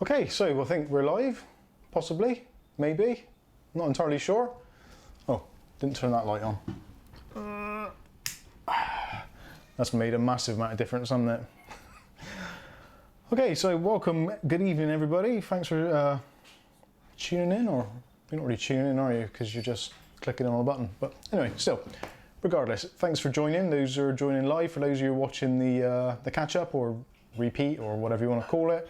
Okay, so I think we're live, possibly, maybe, not entirely sure. Oh, didn't turn that light on. That's made a massive amount of difference, hasn't it? Okay, so welcome, good evening everybody. Thanks for tuning in, or you're not really tuning in, are you? Because you're just clicking on a button. But anyway, still, regardless, thanks for joining. Those who are joining live, for those of you who are watching the catch up or repeat or whatever you want to call it.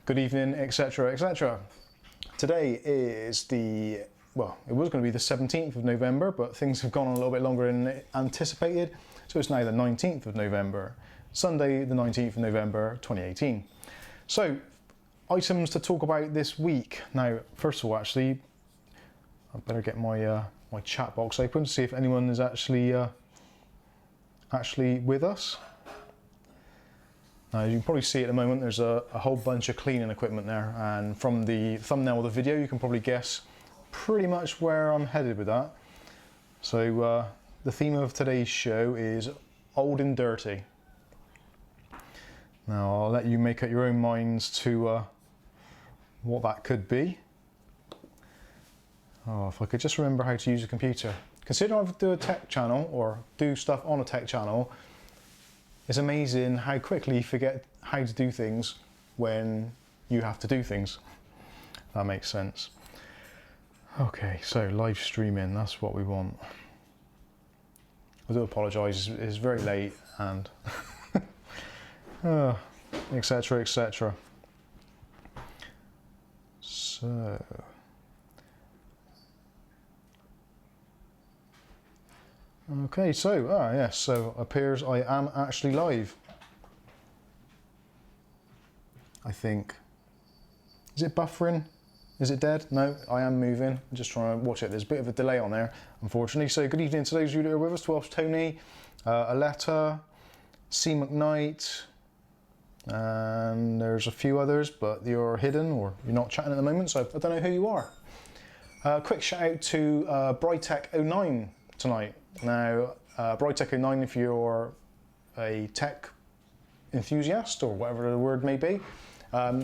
Good evening, etc, etc. Today is the, well, it was going to be the 17th of November, but things have gone on a little bit longer than anticipated. So it's now the 19th of November, Sunday the 19th of November 2018. So, items to talk about this week. Now, first of all, actually, I better get my my chat box open to see if anyone is actually with us. Now, you can probably see at the moment there's a whole bunch of cleaning equipment there, and from the thumbnail of the video you can probably guess pretty much where I'm headed with that. So the theme of today's show is old and dirty. Now I'll let you make up your own minds to what that could be. Oh, if I could just remember how to use a computer. Considering I do a tech channel or do stuff on a tech channel, it's amazing how quickly you forget how to do things when you have to do things. That makes sense. Okay, so live streaming, that's what we want. I do apologise, it's very late and etc, etc. So, okay, so, yes, so appears I am actually live. I think. Is it buffering? Is it dead? No, I am moving. I'm just trying to watch it. There's a bit of a delay on there, unfortunately. So good evening to those of you that are with us. 12 Tony, Aletta, C. McKnight, and there's a few others, but you're hidden or you're not chatting at the moment, so I don't know who you are. Quick shout out to Brytech09 tonight. Now, Brytech09, if you're a tech enthusiast or whatever the word may be,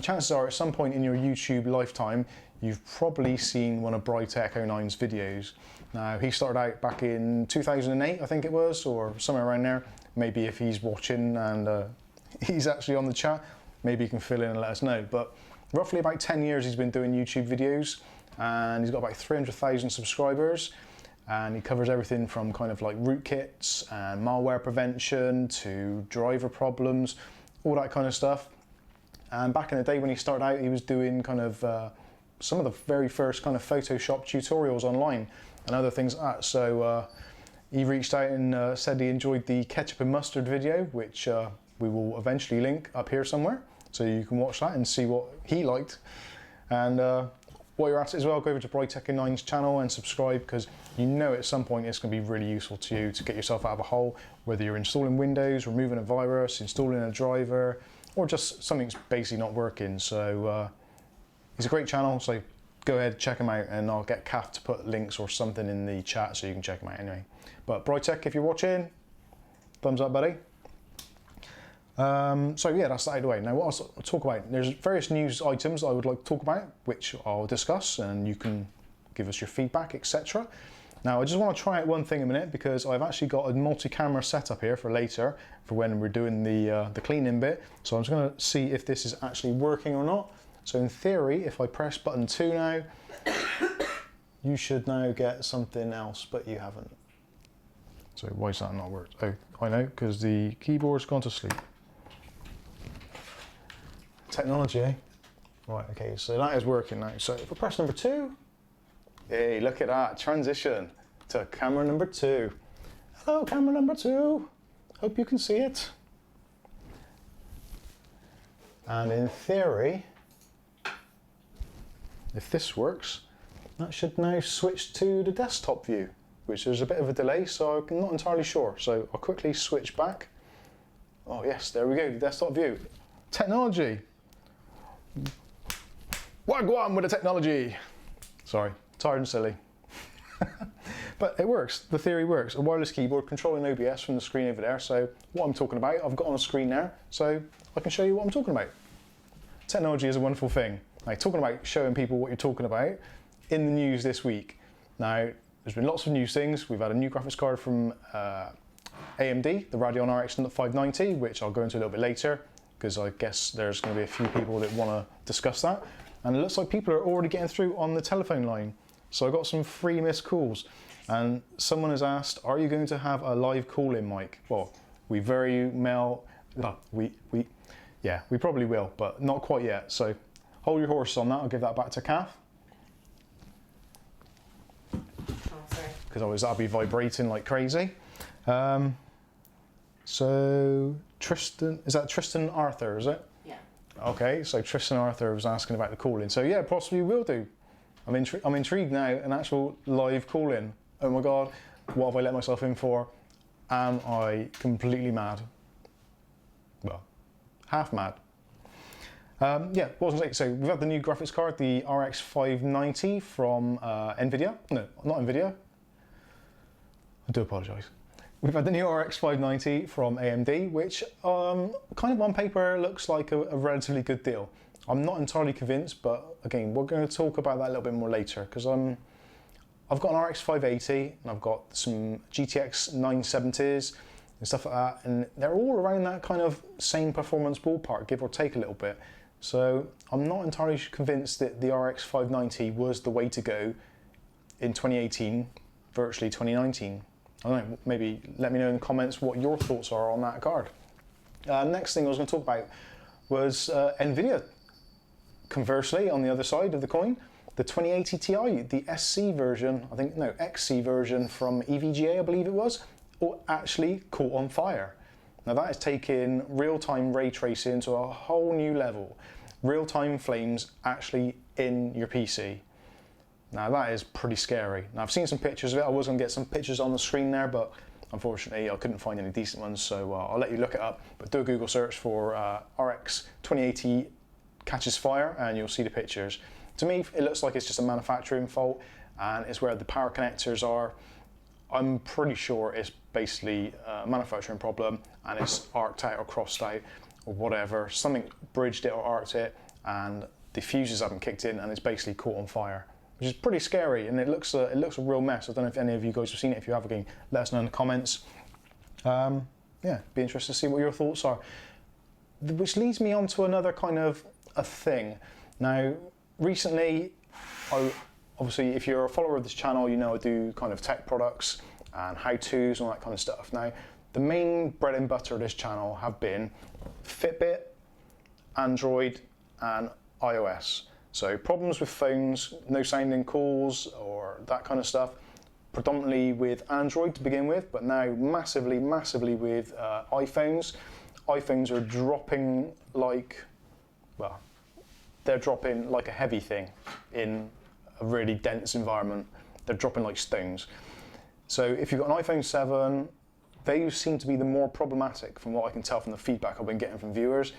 chances are at some point in your YouTube lifetime you've probably seen one of Brytech09's videos. Now, he started out back in 2008, I think it was, or somewhere around there. Maybe if he's watching and he's actually on the chat, maybe he can fill in and let us know. But roughly about 10 years he's been doing YouTube videos, and he's got about 300,000 subscribers. And he covers everything from kind of like rootkits and malware prevention to driver problems, all that kind of stuff. And back in the day when he started out, he was doing kind of some of the very first kind of Photoshop tutorials online and other things like that. So he reached out and said he enjoyed the ketchup and mustard video, which we will eventually link up here somewhere. So you can watch that and see what he liked. And while you're at it as well, go over to Brytech09's channel and subscribe, because you know at some point it's going to be really useful to you to get yourself out of a hole, whether you're installing Windows, removing a virus, installing a driver, or just something's basically not working. So it's a great channel, so go ahead, check him out, and I'll get Kath to put links or something in the chat so you can check him out anyway. But Brytech, if you're watching, thumbs up, buddy. So yeah, that's that out of the way. Now what else I'll talk about? There's various news items I would like to talk about, which I'll discuss, and you can give us your feedback, etc. Now I just want to try out one thing a minute, because I've actually got a multi-camera setup here for later, for when we're doing the cleaning bit. So I'm just going to see if this is actually working or not. So in theory, if I press button 2 now, you should now get something else, but you haven't. So why is that not worked? Oh, I know, because the keyboard's gone to sleep. Technology, eh? Right, okay, so that is working now. So if I press number 2, hey, look at that, transition to camera number 2. Hello, camera number 2. Hope you can see it. And in theory, if this works, that should now switch to the desktop view, which there's a bit of a delay, so I'm not entirely sure. So I'll quickly switch back. Oh yes, there we go, the desktop view. Technology. Wagwan with the technology. Sorry, tired and silly. But it works, the theory works. A wireless keyboard controlling OBS from the screen over there. So what I'm talking about, I've got on a screen now, so I can show you what I'm talking about. technology is a wonderful thing. Now, talking about showing people what you're talking about, in the news this week. Now, there's been lots of new things. We've had a new graphics card from AMD, the Radeon RX 590, which I'll go into a little bit later, because I guess there's going to be a few people that want to discuss that. And it looks like people are already getting through on the telephone line. So I got some free missed calls. And someone has asked, are you going to have a live call-in mic? Well, we probably will, but not quite yet. So hold your horses on that. I'll give that back to Kath. Oh, sorry. Because that'll be vibrating like crazy. So Tristan, is that Tristan Arthur, is it? Yeah. Okay, so Tristan Arthur was asking about the call-in. So yeah, possibly will do. I'm intrigued now, an actual live call-in. Oh my God, what have I let myself in for? Am I completely mad? Well, half mad. Yeah, what was I saying? So we've had the new graphics card, the RX 590 from NVIDIA. No, not NVIDIA. I do apologise. We've had the new RX 590 from AMD, which kind of on paper looks like a relatively good deal. I'm not entirely convinced, but again, we're going to talk about that a little bit more later, because I've got an RX 580 and I've got some GTX 970s and stuff like that, and they're all around that kind of same performance ballpark, give or take a little bit. So I'm not entirely convinced that the RX 590 was the way to go in 2018, virtually 2019. I don't know, maybe let me know in the comments what your thoughts are on that card. Next thing I was going to talk about was NVIDIA. Conversely, on the other side of the coin, the 2080 Ti, the SC version, XC version from EVGA, I believe it was, actually caught on fire. Now that is taking real-time ray tracing to a whole new level. Real-time flames actually in your PC. Now that is pretty scary. Now I've seen some pictures of it. I was going to get some pictures on the screen there, but unfortunately I couldn't find any decent ones, so I'll let you look it up. But do a Google search for RX 2080 catches fire and you'll see the pictures. To me, it looks like it's just a manufacturing fault, and it's where the power connectors are. I'm pretty sure it's basically a manufacturing problem, and it's arced out or crossed out or whatever. Something bridged it or arced it, and the fuses haven't kicked in, and it's basically caught on fire, which is pretty scary, and it looks a real mess. I don't know if any of you guys have seen it. If you have, again, let us know in the comments. Yeah, be interested to see what your thoughts are. Which leads me on to another kind of a thing. Now, recently, obviously, if you're a follower of this channel, you know I do kind of tech products and how-tos and all that kind of stuff. Now, the main bread and butter of this channel have been Fitbit, Android, and iOS. So problems with phones, no sounding calls or that kind of stuff, predominantly with Android to begin with, but now massively with iPhones. iPhones are dropping like, well, they're dropping like a heavy thing in a really dense environment. They're dropping like stones. So if you've got an iPhone 7, they seem to be the more problematic from what I can tell from the feedback I've been getting from viewers.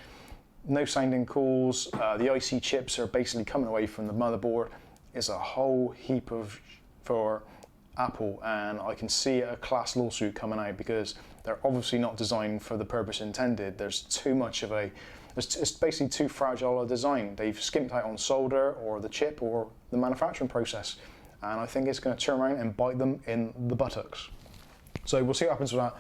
No sounding calls, the IC chips are basically coming away from the motherboard. It's a whole heap for Apple, and I can see a class lawsuit coming out because they're obviously not designed for the purpose intended. There's too much of it's basically too fragile a design. They've skimped out on solder or the chip or the manufacturing process, and I think it's going to turn around and bite them in the buttocks. So we'll see what happens with that.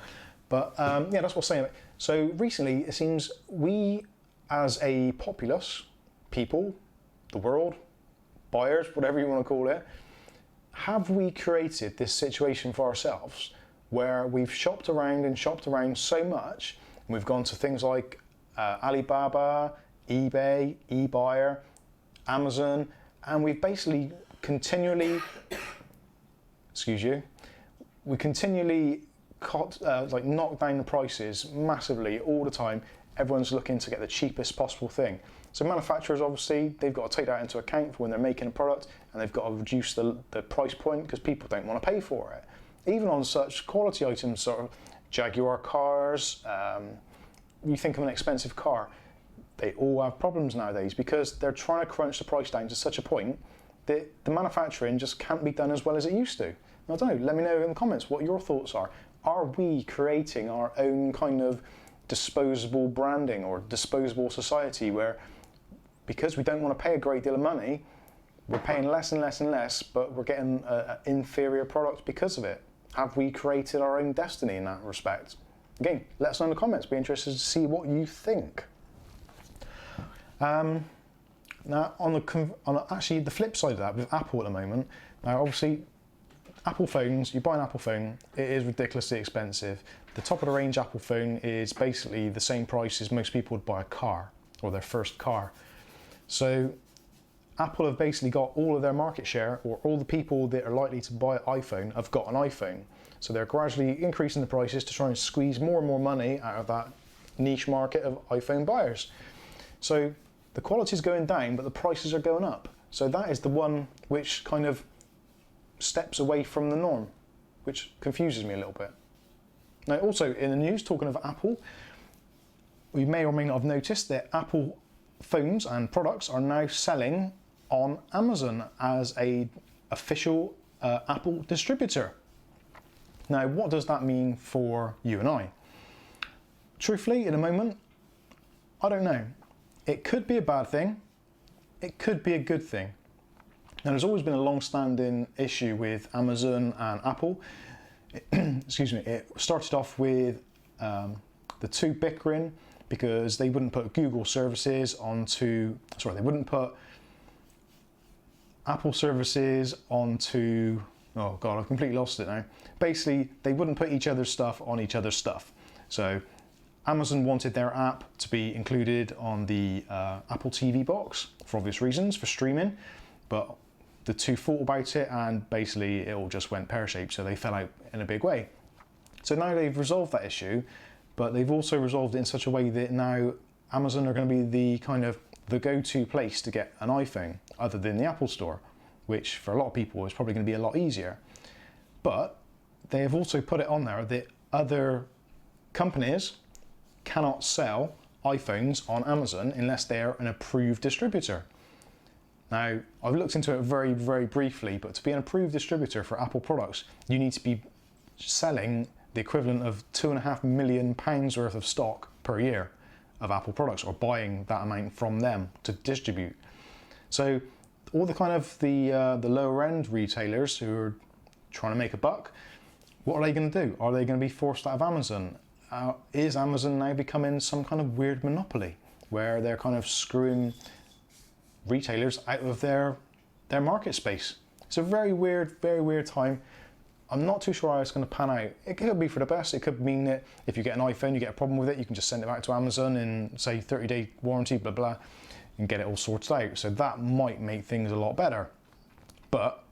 But yeah, that's what's saying. So recently, it seems we, as a populace, people, the world, buyers, whatever you want to call it, have we created this situation for ourselves where we've shopped around so much, and we've gone to things like Alibaba, eBay, eBuyer, Amazon, and we've basically continually, we continually knock down the prices massively all the time. Everyone's looking to get the cheapest possible thing. So manufacturers, obviously, they've got to take that into account for when they're making a product, and they've got to reduce the price point because people don't want to pay for it. Even on such quality items, sort of Jaguar cars, you think of an expensive car, they all have problems nowadays because they're trying to crunch the price down to such a point that the manufacturing just can't be done as well as it used to. I don't know, let me know in the comments what your thoughts are. Are we creating our own kind of disposable branding or disposable society where because we don't want to pay a great deal of money, we're paying less and less and less, but we're getting an inferior product because of it. Have we created our own destiny in that respect? Again, let us know in the comments. Be interested to see what you think. Now, actually the flip side of that, with Apple at the moment, now obviously, Apple phones, you buy an Apple phone, it is ridiculously expensive. The top of the range Apple phone is basically the same price as most people would buy a car, or their first car. So Apple have basically got all of their market share, or all the people that are likely to buy an iPhone have got an iPhone. So they're gradually increasing the prices to try and squeeze more and more money out of that niche market of iPhone buyers. So the quality is going down, but the prices are going up. So that is the one which kind of steps away from the norm, which confuses me a little bit. Now, also in the news, talking of Apple, we may or may not have noticed that Apple phones and products are now selling on Amazon as an official Apple distributor. Now, what does that mean for you and I? Truthfully, in a moment, I don't know. It could be a bad thing, it could be a good thing. Now, there's always been a long-standing issue with Amazon and Apple. Excuse me, it started off with the two bickering because they wouldn't put Google services onto, sorry, they wouldn't put Apple services onto, oh God, I've completely lost it now. Basically, they wouldn't put each other's stuff on each other's stuff. So Amazon wanted their app to be included on the Apple TV box for obvious reasons, for streaming, but the two thought about it and basically it all just went pear-shaped, so they fell out in a big way. So now they've resolved that issue, but they've also resolved it in such a way that now Amazon are going to be the kind of the go-to place to get an iPhone other than the Apple Store, which for a lot of people is probably going to be a lot easier. But they have also put it on there that other companies cannot sell iPhones on Amazon unless they're an approved distributor. Now, I've looked into it very, very briefly, but to be an approved distributor for Apple products, you need to be selling the equivalent of £2.5 million worth of stock per year of Apple products, or buying that amount from them to distribute. So all the kind of the lower end retailers who are trying to make a buck, what are they going to do? Are they going to be forced out of Amazon? Is Amazon now becoming some kind of weird monopoly where they're kind of screwing retailers out of their market space? It's a very weird time. I'm not too sure how it's going to pan out. It could be for the best. It could mean that if you get an iPhone, you get a problem with it, you can just send it back to Amazon and say 30-day warranty, blah, blah, and get it all sorted out. So that might make things a lot better, but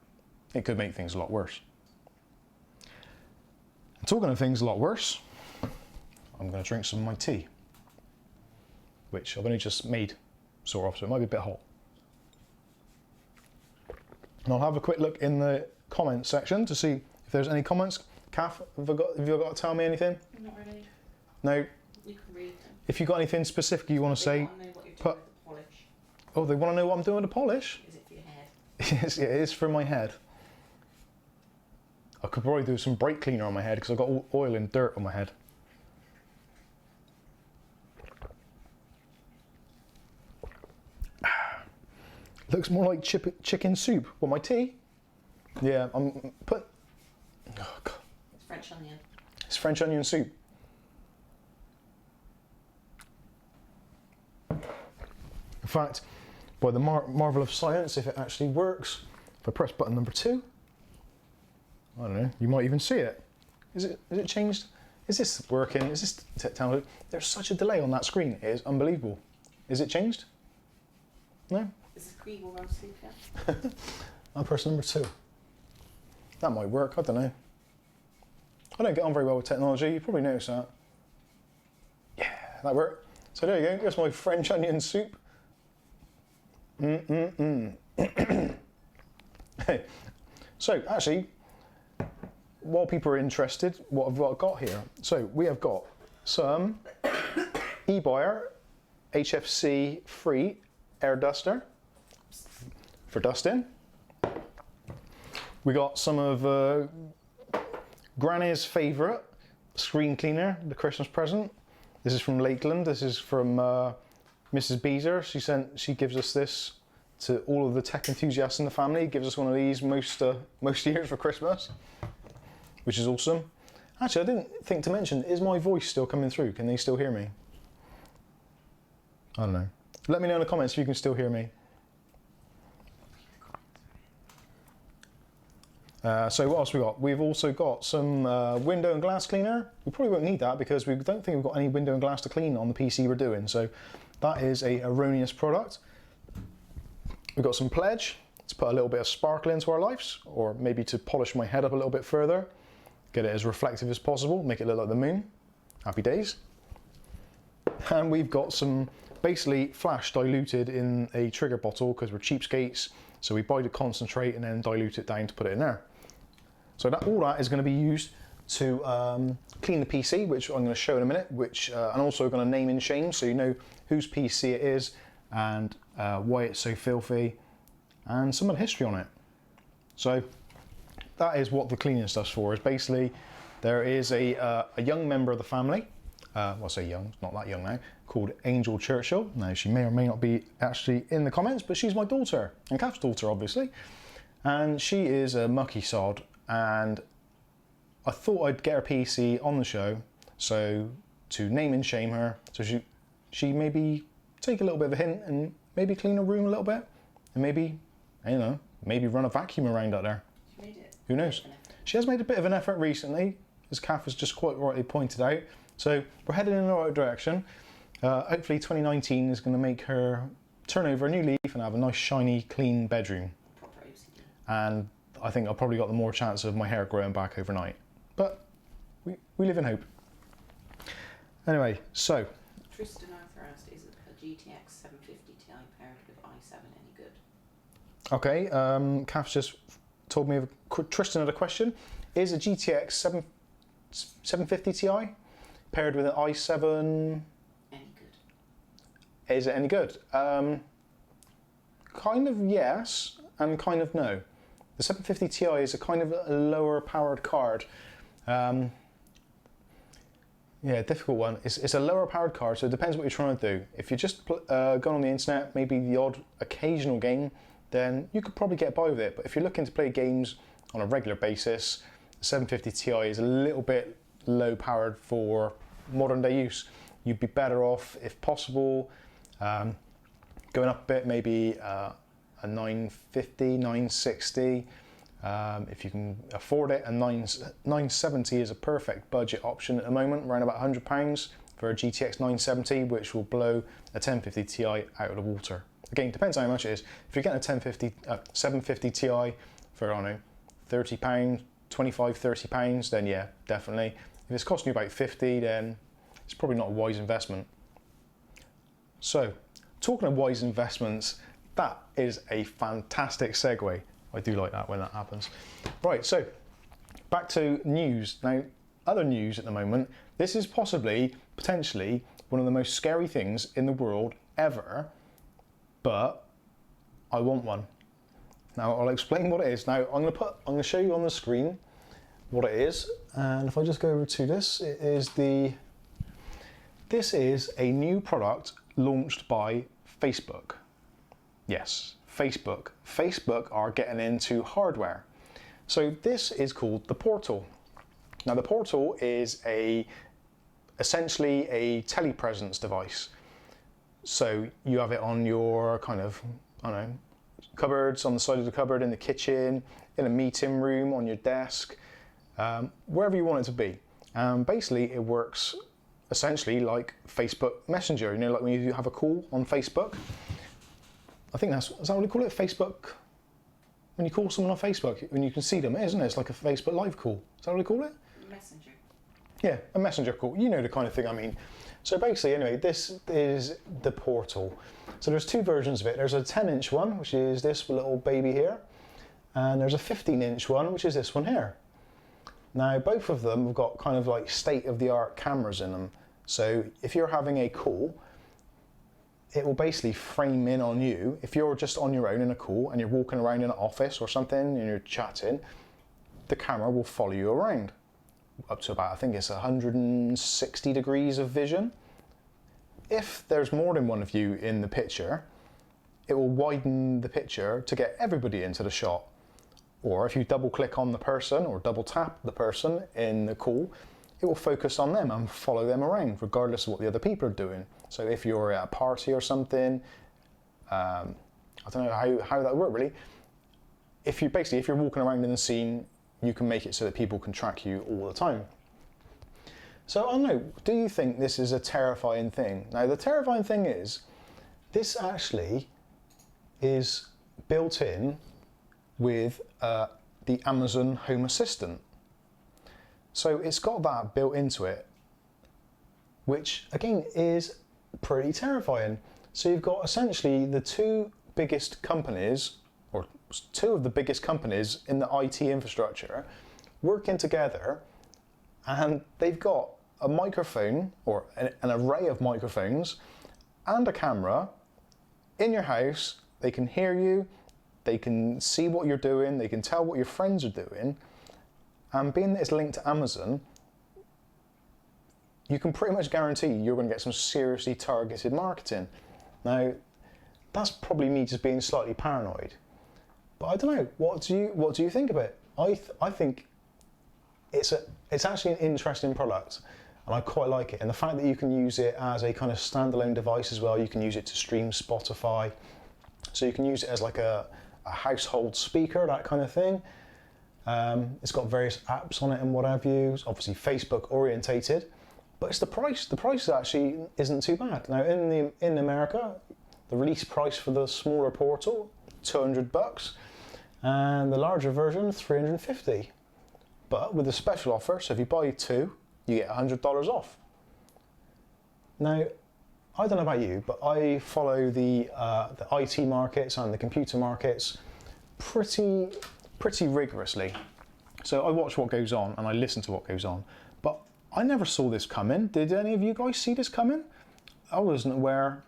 it could make things a lot worse. And talking of things a lot worse, I'm going to drink some of my tea, which I've only just made, sort of, so it might be a bit hot. And I'll have a quick look in the comments section to see if there's any comments. Kath, have you got to tell me anything? Not really. No? You can read them. If you've got anything specific you want to say, Want to know what you're doing with the polish. Oh, they want to know what I'm doing with the polish? Is it for your head? Yes, it is for my head. I could probably do some brake cleaner on my head because I've got all oil and dirt on my head. Looks more like chicken soup. What, my tea? Yeah, I'm put. Oh God. It's French onion. It's French onion soup. In fact, by the marvel of science, if it actually works, if I press button number 2, I don't know, you might even see it. Is it changed? Is this working? Is this telling? There's such a delay on that screen. It is unbelievable. Is it changed? No? Is the screen will go to sleep yet? I'll press number 2. That might work, I don't know. I don't get on very well with technology, you probably noticed that. Yeah, that worked. So there you go, here's my French onion soup. Hey, so actually, while people are interested, what have I got here? So we have got some eBuyer HFC free air duster for dusting. We got some of Granny's favourite screen cleaner, the Christmas present. This is from Lakeland. This is from Mrs. Beezer, she gives us this to all of the tech enthusiasts in the family. Gives us one of these most years for Christmas, which is awesome. Actually, I didn't think to mention, is my voice still coming through? Can they still hear me? I don't know. Let me know in the comments if you can still hear me. So what else we got? We've also got some window and glass cleaner. We probably won't need that because we don't think we've got any window and glass to clean on the PC we're doing. So that is a erroneous product. We've got some Pledge to put a little bit of sparkle into our lives, or maybe to polish my head up a little bit further, get it as reflective as possible, make it look like the moon. Happy days. And we've got some basically flash diluted in a trigger bottle because we're cheapskates. So we buy the concentrate and then dilute it down to put it in there. So all that is going to be used to clean the PC, which I'm going to show in a minute, and also going to name and shame so you know whose PC it is and why it's so filthy and some of the history on it. So that is what the cleaning stuff's for. Is basically there is a young member of the family, well I say young, not that young now, called Angel Churchill. Now she may or may not be actually in the comments, but she's my daughter, and Kath's daughter obviously, and she is a mucky sod, and I thought I'd get her PC on the show, so to name and shame her, so she maybe take a little bit of a hint and maybe clean her room a little bit, and maybe, I don't know, maybe run a vacuum around out there. She made it. Who knows? She has made a bit of an effort recently, as Kath has just quite rightly pointed out, so we're heading in the right direction. Hopefully 2019 is going to make her turn over a new leaf and have a nice shiny clean bedroom. Proper OCD. And I think I've probably got the more chance of my hair growing back overnight. But we live in hope. Anyway, so. Tristan Arthur asked, is a GTX 750 Ti paired with i7 any good? Okay, Kath just told me, Tristan had a question. Is a GTX 750 Ti paired with an i7... Is it any good? Kind of yes, and kind of no. The 750 Ti is a kind of a lower powered card. Yeah, difficult one. It's a lower powered card, so it depends what you're trying to do. If you're just going on the internet, maybe the odd occasional game, then you could probably get by with it. But if you're looking to play games on a regular basis, the 750 Ti is a little bit low powered for modern day use. You'd be better off, if possible, going up a bit, maybe a 950, 960. If you can afford it, a 970 is a perfect budget option at the moment, around about £100 for a GTX 970, which will blow a 1050 Ti out of the water. Again, depends on how much it is. If you're getting a 750 Ti for, I don't know, £30, 25, £30, then yeah, definitely. If it's costing you about 50, then it's probably not a wise investment. So, talking of wise investments, that is a fantastic segue. I do like that when that happens. Right, so back to news. Now, other news at the moment, this is potentially one of the most scary things in the world ever, but I want one. Now, I'll explain what it is. Now, I'm going to show you on the screen what it is, and if I just go over to this, this is a new product launched by Facebook. Yes, Facebook. Facebook are getting into hardware. So this is called the Portal. Now the Portal is essentially a telepresence device. So you have it on your kind of, I don't know, cupboards, on the side of the cupboard, in the kitchen, in a meeting room, on your desk, wherever you want it to be. Basically it works essentially like Facebook Messenger, you know, like when you have a call on Facebook. I think is that what you call it? Facebook? When you call someone on Facebook, when you can see them, isn't it? It's like a Facebook live call. Is that what you call it? Messenger. Yeah, a messenger call. You know the kind of thing I mean. So basically, anyway, this is the Portal. So there's two versions of it. There's a 10-inch one, which is this little baby here. And there's a 15-inch one, which is this one here. Now, both of them have got kind of like state-of-the-art cameras in them. So if you're having a call, it will basically frame in on you. If you're just on your own in a call and you're walking around in an office or something and you're chatting, the camera will follow you around up to about, I think it's 160 degrees of vision. if there's more than one of you in the picture, it will widen the picture to get everybody into the shot. Or if you double click on the person or double tap the person in the call, it will focus on them and follow them around regardless of what the other people are doing. So if you're at a party or something, I don't know how that would work really. If you're walking around in the scene, you can make it so that people can track you all the time. So I don't know, do you think this is a terrifying thing? Now the terrifying thing is, this actually is built in with the Amazon Home Assistant. So it's got that built into it, which again is pretty terrifying. So you've got essentially the two biggest companies, or two of the biggest companies in the IT infrastructure working together, and they've got a microphone or an array of microphones and a camera in your house. They can hear you, they can see what you're doing, they can tell what your friends are doing, and being that it's linked to Amazon, you can pretty much guarantee you're going to get some seriously targeted marketing. Now, that's probably me just being slightly paranoid, but I don't know. What do you think of it? I think it's actually an interesting product, and I quite like it. And the fact that you can use it as a kind of standalone device as well. You can use it to stream Spotify, so you can use it as like a household speaker, that kind of thing. It's got various apps on it and what have you. It's obviously Facebook orientated, but it's the price. The price actually isn't too bad. Now in America, the release price for the smaller portal, $200, and the larger version, $350. But with a special offer, so if you buy two, you get $100 off. Now, I don't know about you, but I follow the IT markets and the computer markets pretty rigorously. So I watch what goes on and I listen to what goes on, but I never saw this coming. Did any of you guys see this coming? I wasn't aware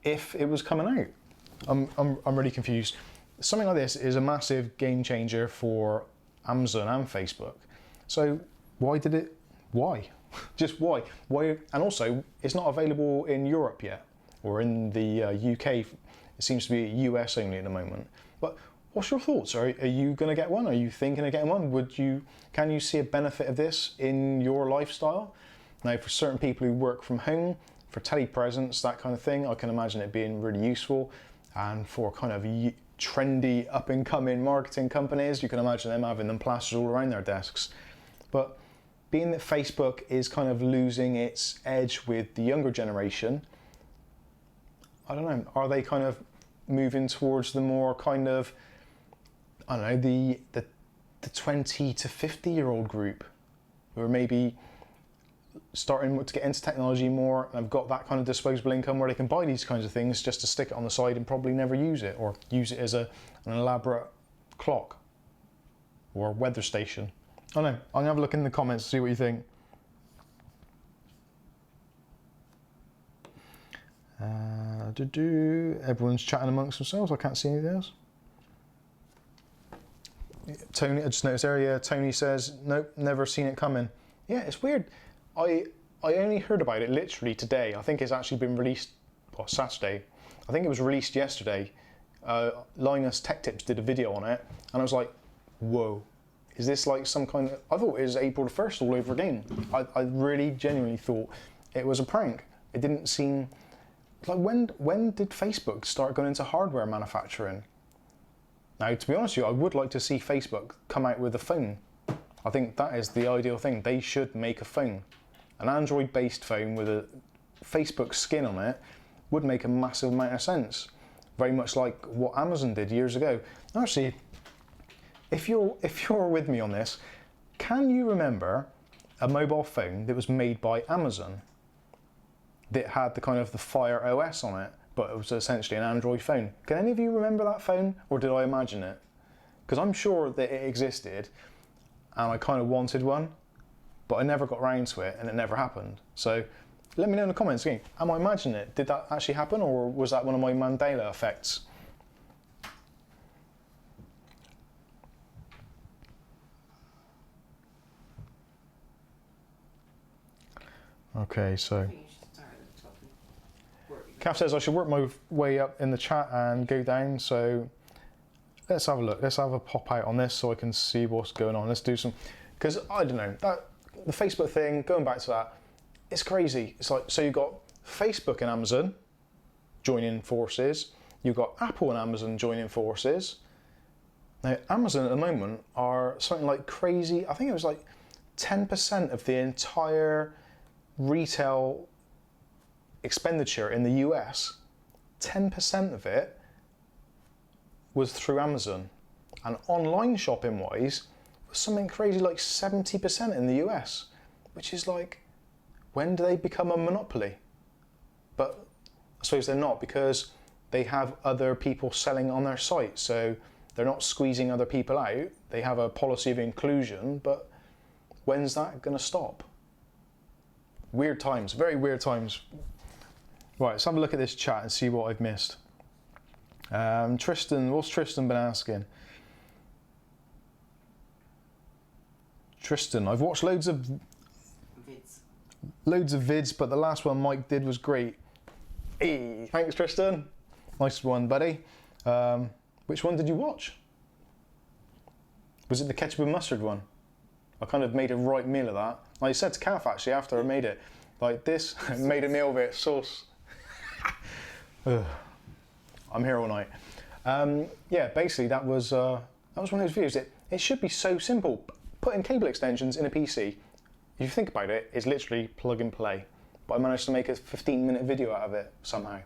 if it was coming out. I'm really confused. Something like this is a massive game changer for Amazon and Facebook. So why? Just why? Why? And also, it's not available in Europe yet, or in the UK. It seems to be US only at the moment. But what's your thoughts? Are you going to get one? Are you thinking of getting one? Can you see a benefit of this in your lifestyle? Now, for certain people who work from home, for telepresence, that kind of thing, I can imagine it being really useful. And for kind of trendy, up-and-coming marketing companies, you can imagine them having them plastered all around their desks. But being that Facebook is kind of losing its edge with the younger generation, I don't know, are they kind of moving towards the more kind of, I don't know, the 20 to 50-year-old group who are maybe starting to get into technology more and have got that kind of disposable income where they can buy these kinds of things just to stick it on the side and probably never use it, or use it as an elaborate clock or weather station. I don't know, I'm going to have a look in the comments to see what you think. Everyone's chatting amongst themselves, I can't see anything else. Tony, I just noticed earlier, Tony says, nope, never seen it coming. Yeah, it's weird. I only heard about it literally today. I think it's actually been released, well, Saturday. I think it was released yesterday. Linus Tech Tips did a video on it, and I was like, whoa, is this like some kind of, I thought it was April the 1st all over again. I really genuinely thought it was a prank. It didn't seem, like when did Facebook start going into hardware manufacturing? Now, to be honest with you, I would like to see Facebook come out with a phone. I think that is the ideal thing. They should make a phone. An Android-based phone with a Facebook skin on it would make a massive amount of sense. Very much like what Amazon did years ago. Actually, if you're with me on this, can you remember a mobile phone that was made by Amazon that had the kind of the Fire OS on it, but it was essentially an Android phone? Can any of you remember that phone, or did I imagine it? Because I'm sure that it existed, and I kind of wanted one, but I never got around to it, and it never happened. So let me know in the comments again, am I imagining it? Did that actually happen, or was that one of my Mandela effects? Okay, so I think you should start at the top Kath says I should work my way up in the chat and go down, so let's have a look. Let's have a pop out on this so I can see what's going on. Let's do some, because I don't know, that the Facebook thing, going back to that, it's crazy. It's like, so you've got Facebook and Amazon joining forces, you've got Apple and Amazon joining forces. Now, Amazon at the moment are something like crazy, I think it was like 10% of the entire retail expenditure in the US, 10% of it was through Amazon. And online shopping wise, was something crazy like 70% in the US, which is like, when do they become a monopoly? But I suppose they're not, because they have other people selling on their site, so they're not squeezing other people out. They have a policy of inclusion, but when's that going to stop? Weird times, very weird times. Right, let's have a look at this chat and see what I've missed. Tristan, what's Tristan been asking? Tristan, I've watched loads of vids, but the last one Mike did was great. Hey, thanks Tristan. Nice one, buddy. Which one did you watch? Was it the ketchup and mustard one? I kind of made a right meal of that. I said to Kath actually after I made it, like this, made a meal of it, sauce. I'm here all night. Yeah, basically that was one of those videos. It should be so simple. Putting cable extensions in a PC, if you think about it, is literally plug and play. But I managed to make a 15-minute video out of it somehow.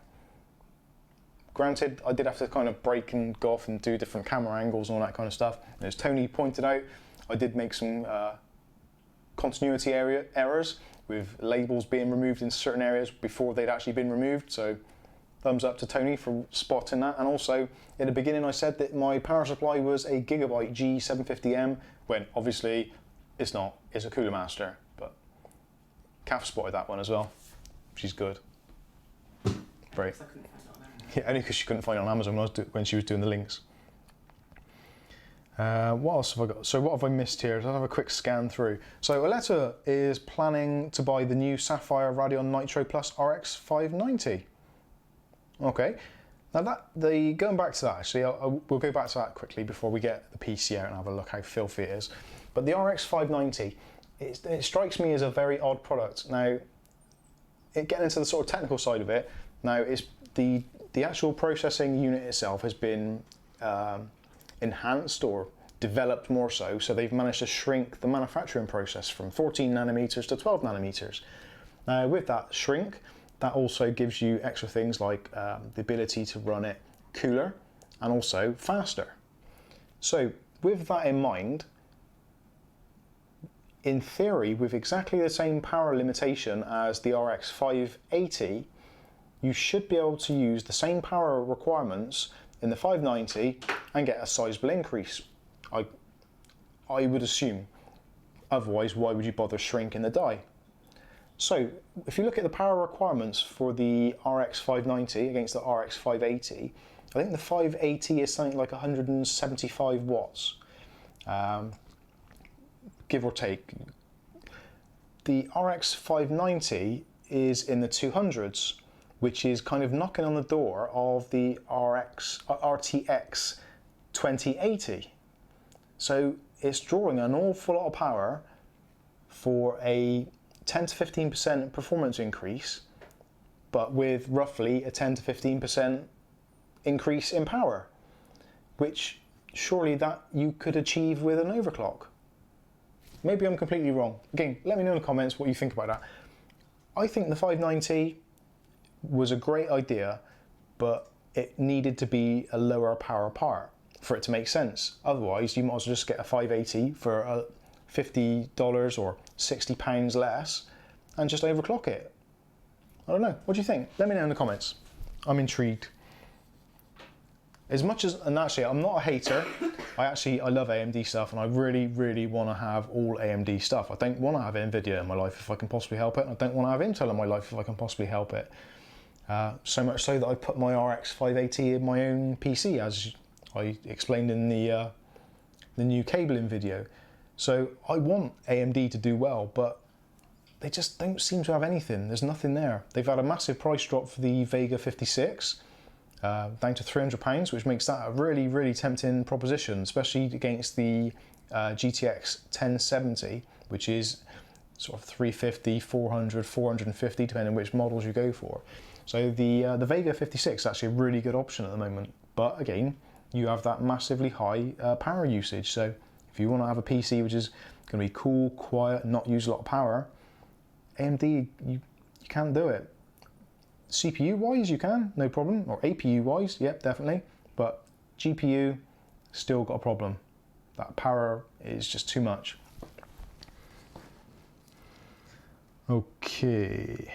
Granted, I did have to kind of break and go off and do different camera angles and all that kind of stuff. And as Tony pointed out, I did make some continuity errors with labels being removed in certain areas before they'd actually been removed. So thumbs up to Tony for spotting that. And also, in the beginning I said that my power supply was a Gigabyte G750M, when obviously it's not, it's a Cooler Master. But Kath spotted that one as well. She's good. Great. Yeah, only because she couldn't find it on Amazon when she was doing the links. What else have I got? So what have I missed here? I'll have a quick scan through. So Aletta is planning to buy the new Sapphire Radeon Nitro Plus RX 590. Okay, now going back to that actually, we'll go back to that quickly before we get the PC out and have a look how filthy it is. But the RX 590, it strikes me as a very odd product. Now, getting into the sort of technical side of it, now it's the actual processing unit itself has been enhanced or developed more so they've managed to shrink the manufacturing process from 14 nanometers to 12 nanometers. Now with that shrink, that also gives you extra things like the ability to run it cooler and also faster. So with that in mind, in theory, with exactly the same power limitation as the RX 580, you should be able to use the same power requirements in the 590 and get a sizable increase. I would assume. Otherwise, why would you bother shrinking the die? So, if you look at the power requirements for the RX 590 against the RX 580, I think the 580 is something like 175 watts, give or take. The RX 590 is in the 200s, which is kind of knocking on the door of the RTX 2080. So it's drawing an awful lot of power for a 10 to 15% performance increase, but with roughly a 10 to 15% increase in power, which surely that you could achieve with an overclock. Maybe I'm completely wrong. Again, let me know in the comments what you think about that. I think the 590 was a great idea, but it needed to be a lower power part for it to make sense. Otherwise, you might as well just get a 580 for $50 or £60 less and just overclock it. I don't know. What do you think? Let me know in the comments. I'm intrigued. As much as, and actually, I'm not a hater. I love AMD stuff, and I really, really want to have all AMD stuff. I don't want to have NVIDIA in my life if I can possibly help it, and I don't want to have Intel in my life if I can possibly help it. So much so that I put my RX 580 in my own PC, as I explained in the new cabling video. So I want AMD to do well, but they just don't seem to have anything. There's nothing there. They've had a massive price drop for the Vega 56, down to £300, which makes that a really, really tempting proposition, especially against the GTX 1070, which is sort of 350, 400, 450, depending on which models you go for. So the Vega 56 is actually a really good option at the moment. But again, you have that massively high power usage. So if you want to have a PC which is going to be cool, quiet, not use a lot of power, AMD, you can't do it. CPU wise, you can, no problem. Or APU wise, yep, definitely. But GPU, still got a problem. That power is just too much. Okay.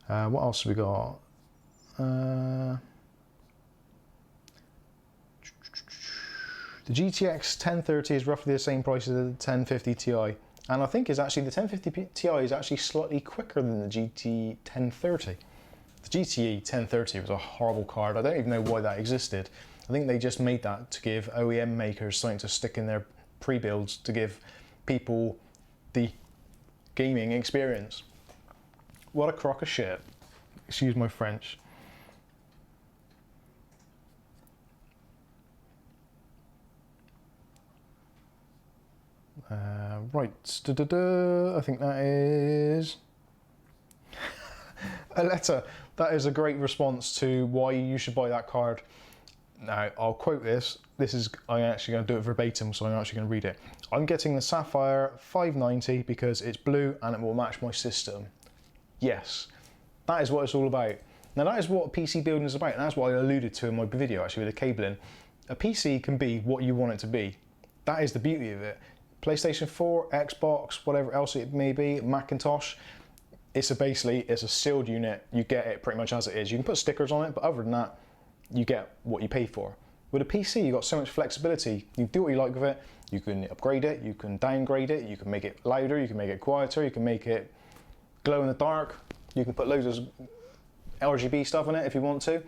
What else have we got? The GTX 1030 is roughly the same price as the 1050 Ti. And I think the 1050 Ti is actually slightly quicker than the GT 1030. The GT 1030 was a horrible card. I don't even know why that existed. I think they just made that to give OEM makers something to stick in their pre-builds to give people the gaming experience. What a crock of shit. Excuse my French. Right, I think that is a letter. That is a great response to why you should buy that card. Now, I'll quote this. I'm actually going to do it verbatim, so I'm actually going to read it. I'm getting the Sapphire 590 because it's blue and it will match my system. Yes, that is what it's all about. Now, that is what PC building is about, and that's what I alluded to in my video, actually, with the cabling. A PC can be what you want it to be. That is the beauty of it. PlayStation 4, Xbox, whatever else it may be, Macintosh, it's a sealed unit. You get it pretty much as it is. You can put stickers on it, but other than that, you get what you pay for. With a PC, you've got so much flexibility. You do what you like with it. You can upgrade it, you can downgrade it, you can make it louder, you can make it quieter, you can make it glow in the dark. You can put loads of RGB stuff in it if you want to,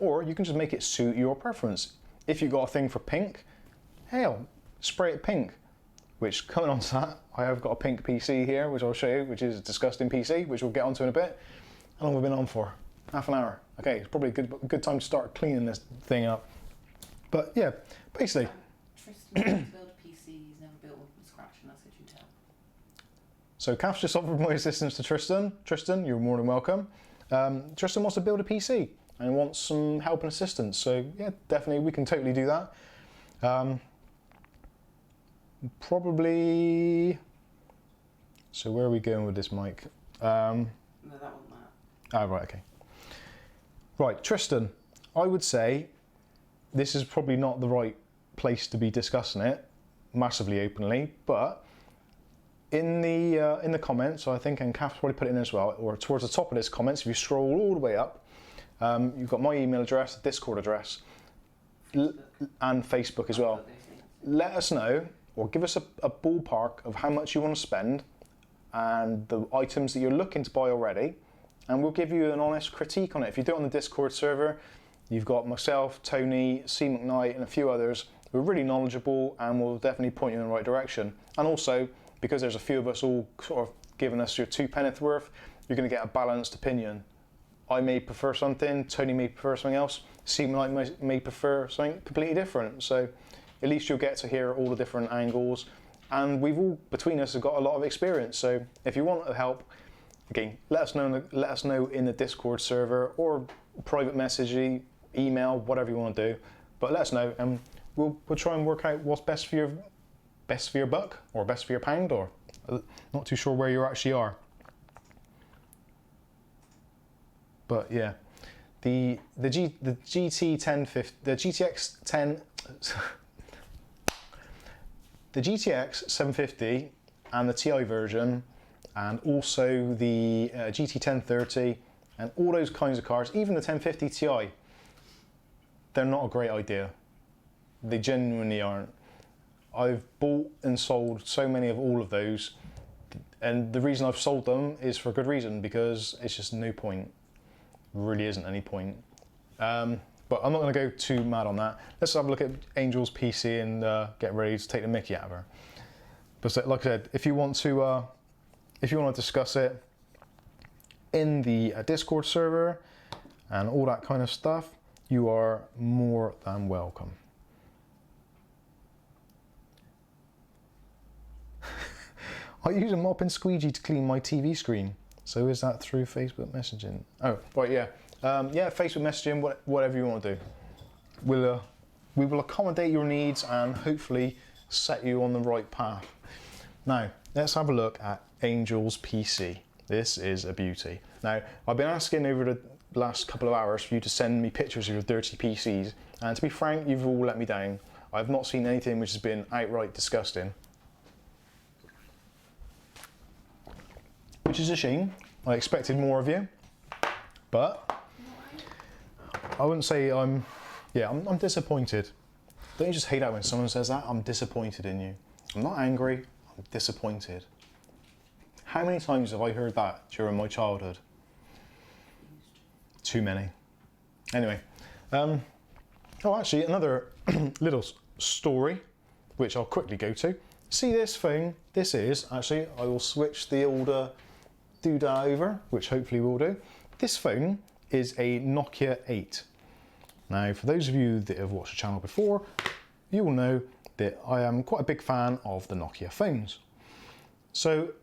or you can just make it suit your preference. If you've got a thing for pink, hell, spray it pink. Which, coming on to that, I have got a pink PC here, which I'll show you, which is a disgusting PC, which we'll get onto in a bit. How long have we been on for? Half an hour. Okay, it's probably a good time to start cleaning this thing up. But yeah, basically. Tristan wants to build a PC, he's never built one from scratch, and that's what you tell. So Kath's just offered my assistance to Tristan. Tristan, you're more than welcome. Tristan wants to build a PC and wants some help and assistance. So yeah, definitely, we can totally do that. Probably. So where are we going with this, Mike? No, that wasn't that. Oh, right, okay. Right, Tristan, I would say this is probably not the right place to be discussing it massively openly, but in the comments, I think, and Kath's probably put it in as well, or towards the top of this comments, if you scroll all the way up, you've got my email address, Discord address, and Facebook as well. Let us know, or give us a ballpark of how much you want to spend and the items that you're looking to buy already, and we'll give you an honest critique on it. If you do it on the Discord server, you've got myself, Tony, C. McKnight, and a few others. We're really knowledgeable and we'll definitely point you in the right direction. And also, because there's a few of us all sort of giving us your 2 penneth worth, you're going to get a balanced opinion. I may prefer something, Tony may prefer something else, C. McKnight may prefer something completely different. So at least you'll get to hear all the different angles. And we've all, between us, have got a lot of experience. So if you want help, again, let us know in the Discord server or private messaging, email, whatever you want to do. But let us know, and we'll try and work out what's best for your buck, or best for your pound, or not too sure where you actually are. But yeah, the GT 1050, the GTX 10. The GTX 750 and the Ti version, and also the GT 1030 and all those kinds of cars, even the 1050 Ti, they're not a great idea. They genuinely aren't. I've bought and sold so many of all of those, and the reason I've sold them is for a good reason, because it's just no point. Really isn't any point. But I'm not going to go too mad on that. Let's have a look at Angel's PC and get ready to take the mickey out of her. But like I said, if you want to if you want to discuss it in the Discord server and all that kind of stuff, you are more than welcome. I use a mop and squeegee to clean my TV screen. So is that through Facebook messaging? Oh, right, yeah. Yeah, Facebook messaging, whatever you want to do. We will accommodate your needs and hopefully set you on the right path. Now, let's have a look at Angel's PC. This is a beauty. Now, I've been asking over the last couple of hours for you to send me pictures of your dirty PCs, and to be frank, you've all let me down. I've not seen anything which has been outright disgusting. Which is a shame. I expected more of you, but I wouldn't say I'm disappointed. Don't you just hate that when someone says that? I'm disappointed in you. I'm not angry, I'm disappointed. How many times have I heard that during my childhood? Too many. Anyway, oh, actually, another little story, which I'll quickly go to. See this phone? This is, actually, I will switch the older doodah over, which hopefully we'll do. This phone is a Nokia 8. Now, for those of you that have watched the channel before, you will know that I am quite a big fan of the Nokia phones. So,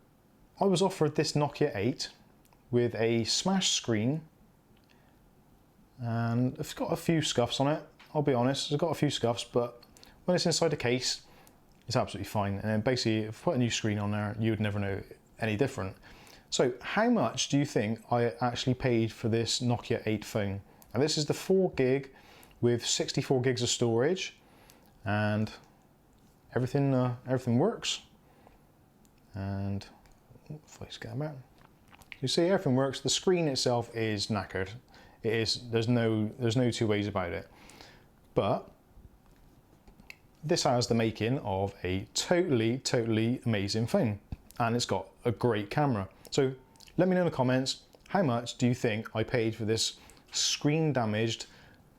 I was offered this Nokia 8 with a smashed screen, and it's got a few scuffs on it. I'll be honest, it's got a few scuffs, but when it's inside the case, it's absolutely fine. And then basically, if I put a new screen on there, you would never know any different. So how much do you think I actually paid for this Nokia 8 phone? And this is the 4 gig with 64 gigs of storage, and everything works. And if I scan out, you see everything works. The screen itself is knackered. It is. There's no two ways about it. But this has the making of a totally amazing phone, and it's got a great camera. So let me know in the comments, how much do you think I paid for this screen damaged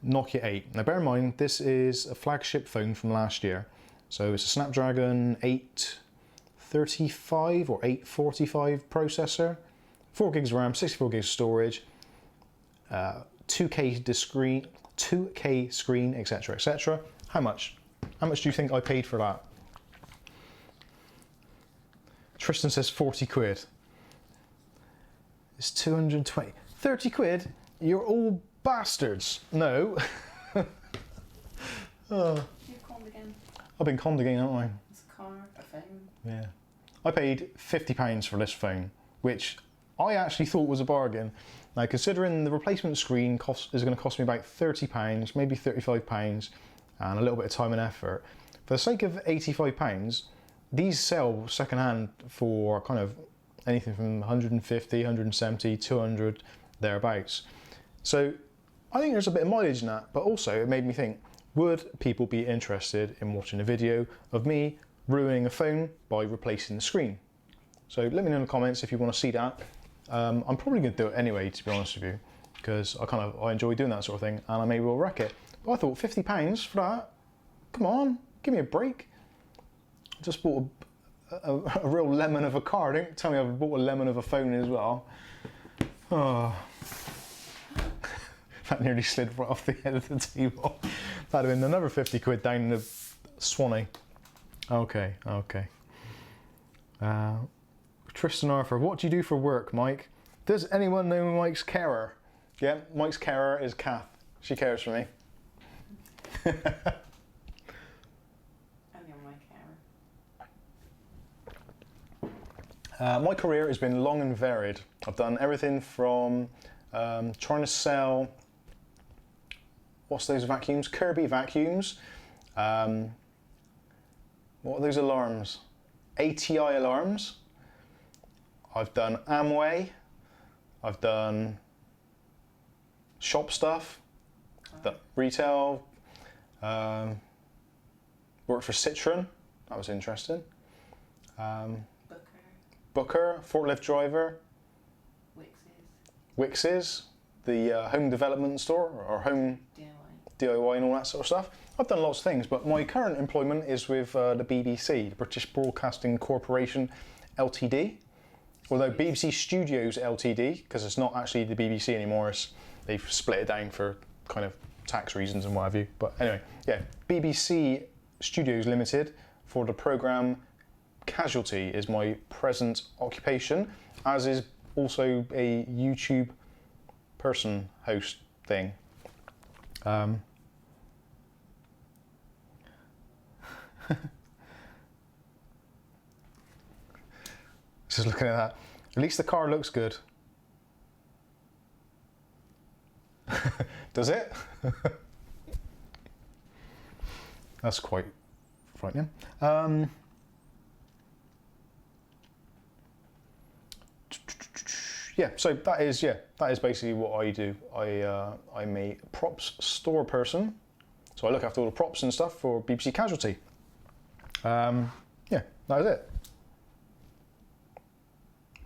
Nokia 8? Now bear in mind, this is a flagship phone from last year. So it's a Snapdragon 835 or 845 processor, 4 gigs of RAM, 64 gigs of storage, 2K screen, etc, etc. How much? How much do you think I paid for that? Tristan says 40 quid. It's 220. 30 quid? You're all bastards. No. Oh. You've conned again. I've been conned again, haven't I? It's a car, a phone. Yeah. I paid £50 for this phone, which I actually thought was a bargain. Now, considering the replacement screen is going to cost me about £30, maybe £35, and a little bit of time and effort, for the sake of £85, these sell secondhand for kind of anything from 150, 170, 200, thereabouts. So I think there's a bit of mileage in that, but also it made me think, would people be interested in watching a video of me ruining a phone by replacing the screen? So let me know in the comments if you want to see that. I'm probably going to do it anyway, to be honest with you, because I enjoy doing that sort of thing, and I may well wreck it. But I thought £50 for that? Come on, give me a break. I just bought a real lemon of a car. Don't tell me I've bought a lemon of a phone as well. Oh. That nearly slid right off the end of the table. That'd have been another 50 quid down in the Swanee. Okay. Tristan Arthur, what do you do for work, Mike? Does anyone know Mike's carer? Yeah, Mike's carer is Kath. She cares for me. And you're my carer. My career has been long and varied. I've done everything from trying to sell, what's those vacuums? Kirby vacuums. What are those alarms? ATI alarms. I've done Amway. I've done shop stuff, retail. Worked for Citroen. That was interesting. Booker, forklift driver. Wix's, the home development store or home DIY and all that sort of stuff. I've done lots of things, but my current employment is with the BBC, the British Broadcasting Corporation Ltd, Although BBC Studios Ltd, because it's not actually the BBC anymore, they've split it down for kind of tax reasons and what have you. But anyway, yeah, BBC Studios Limited for the programme Casualty is my present occupation, as is also a YouTube person host thing. Just looking at that. At least the car looks good. Does it? That's quite frightening. Yeah, so that is basically what I do. I'm a props store person, so I look after all the props and stuff for BBC Casualty. Yeah, that is it.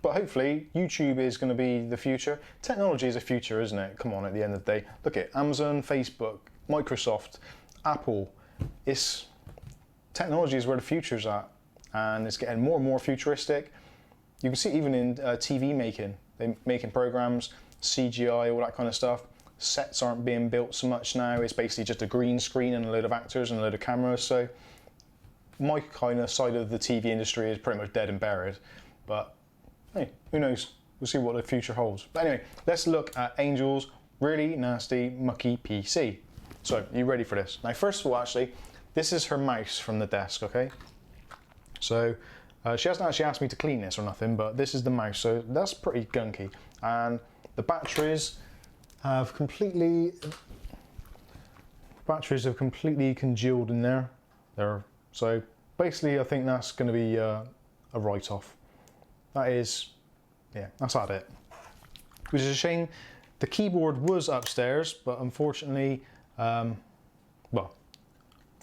But hopefully YouTube is going to be the future. Technology is the future, isn't it? Come on, at the end of the day. Look at Amazon, Facebook, Microsoft, Apple. Technology is where the future's at, and it's getting more and more futuristic. You can see even in TV making. They're making programs, CGI, all that kind of stuff. Sets aren't being built so much now. It's basically just a green screen and a load of actors and a load of cameras. So my kind of side of the TV industry is pretty much dead and buried. But hey, who knows? We'll see what the future holds. But anyway, let's look at Angel's really nasty, mucky PC. So, are you ready for this? Now, first of all, actually, this is her mouse from the desk, okay? So, she hasn't actually asked me to clean this or nothing, but this is the mouse, so that's pretty gunky. And the batteries have completely congealed in there. So, basically, I think that's going to be a write-off. That is, yeah, that's about it. Which is a shame. The keyboard was upstairs, but unfortunately, well,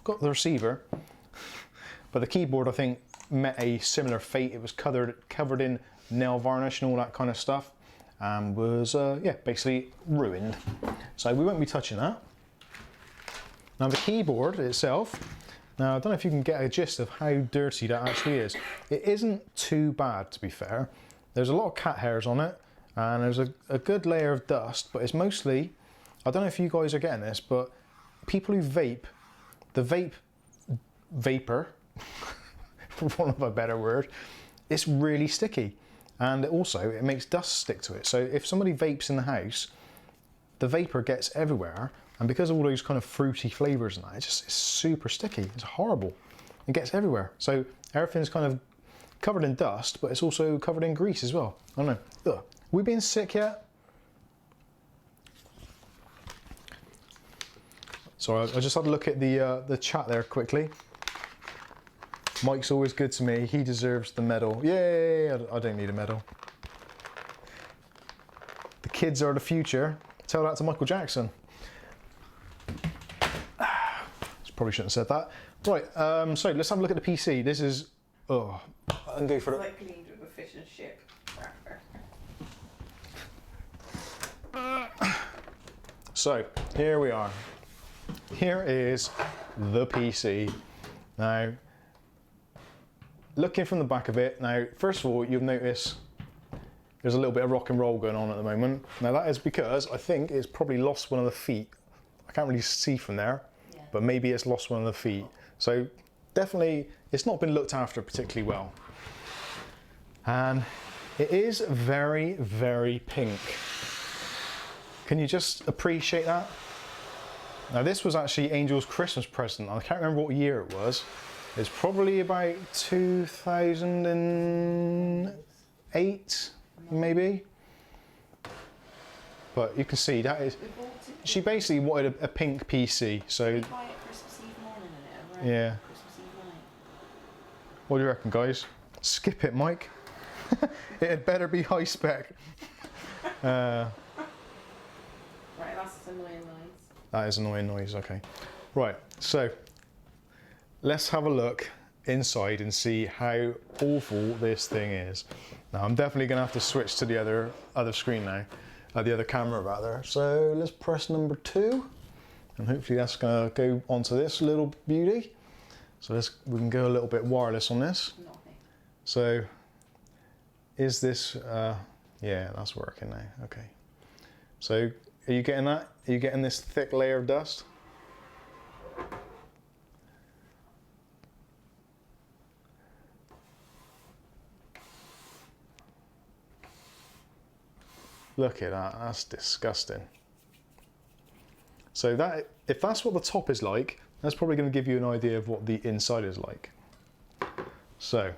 got the receiver, but the keyboard I think met a similar fate. It was covered in nail varnish and all that kind of stuff, and was yeah, basically ruined. So we won't be touching that. Now the keyboard itself. Now, I don't know if you can get a gist of how dirty that actually is. It isn't too bad, to be fair. There's a lot of cat hairs on it, and there's a good layer of dust, but it's mostly, I don't know if you guys are getting this, but people who vape, the vapor, for want of a better word, it's really sticky. And also, it makes dust stick to it. So if somebody vapes in the house, the vapor gets everywhere, and because of all those kind of fruity flavours and that, it's super sticky. It's horrible. It gets everywhere. So everything's kind of covered in dust, but it's also covered in grease as well. I don't know. Ugh. We been sick yet? Sorry, I just had a look at the chat there quickly. Mike's always good to me. He deserves the medal. Yay! I don't need a medal. The kids are the future. Tell that to Michael Jackson. Probably shouldn't have said that. Right, so let's have a look at the PC. This is, oh, I'm going for it. Like cleaned with a fish and chip. So, here we are. Here is the PC. Now, looking from the back of it, now, first of all, you'll notice there's a little bit of rock and roll going on at the moment. Now, that is because I think it's probably lost one of the feet. I can't really see from there. But maybe it's lost one of the feet. So definitely, it's not been looked after particularly well. And it is very, very pink. Can you just appreciate that? Now this was actually Angel's Christmas present. I can't remember what year it was. It's probably about 2008, maybe. But you can see that is, she basically wanted a pink PC, so. Buy it Christmas Eve morning and Yeah. Christmas Eve night. What do you reckon, guys? Skip it, Mike. It had better be high spec. Right, that's annoying noise. That is annoying noise, okay. Right, so let's have a look inside and see how awful this thing is. Now, I'm definitely gonna have to switch to the other screen now. The other camera rather. So let's press number 2, and hopefully that's gonna go onto this little beauty. So we can go a little bit wireless on this. Nothing. So Is this, yeah, that's working now, okay. So, are you getting that? Are you getting this thick layer of dust? Look at that, that's disgusting. So that, if that's what the top is like, that's probably going to give you an idea of what the inside is like. So,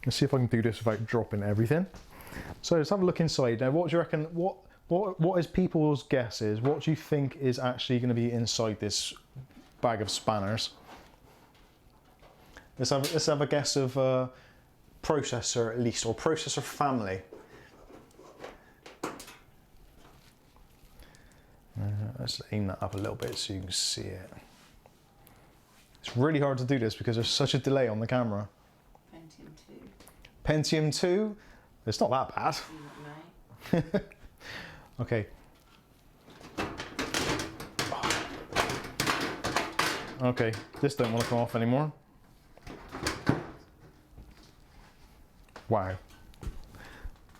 let's see if I can do this without dropping everything. So let's have a look inside. Now, what do you reckon, what is people's guesses? What do you think is actually going to be inside this bag of spanners? Let's have a guess of processor at least, or processor family. Let's aim that up a little bit so you can see it. It's really hard to do this because there's such a delay on the camera. Pentium 2. Pentium 2? It's not that bad. No. Okay. Okay, this don't want to come off anymore. Wow.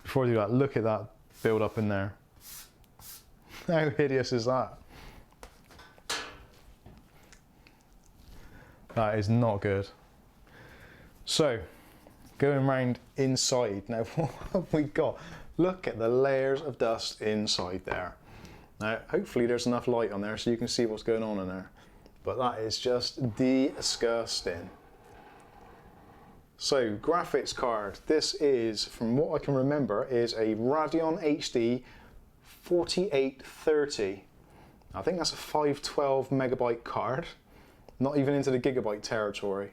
Before I do that, look at that build up in there. How hideous is that? That is not good. So, going round inside. Now, what have we got? Look at the layers of dust inside there. Now, hopefully there's enough light on there so you can see what's going on in there. But that is just disgusting. So, graphics card. This is, from what I can remember, is a Radeon HD 4830. I think that's a 512 megabyte card. Not even into the gigabyte territory.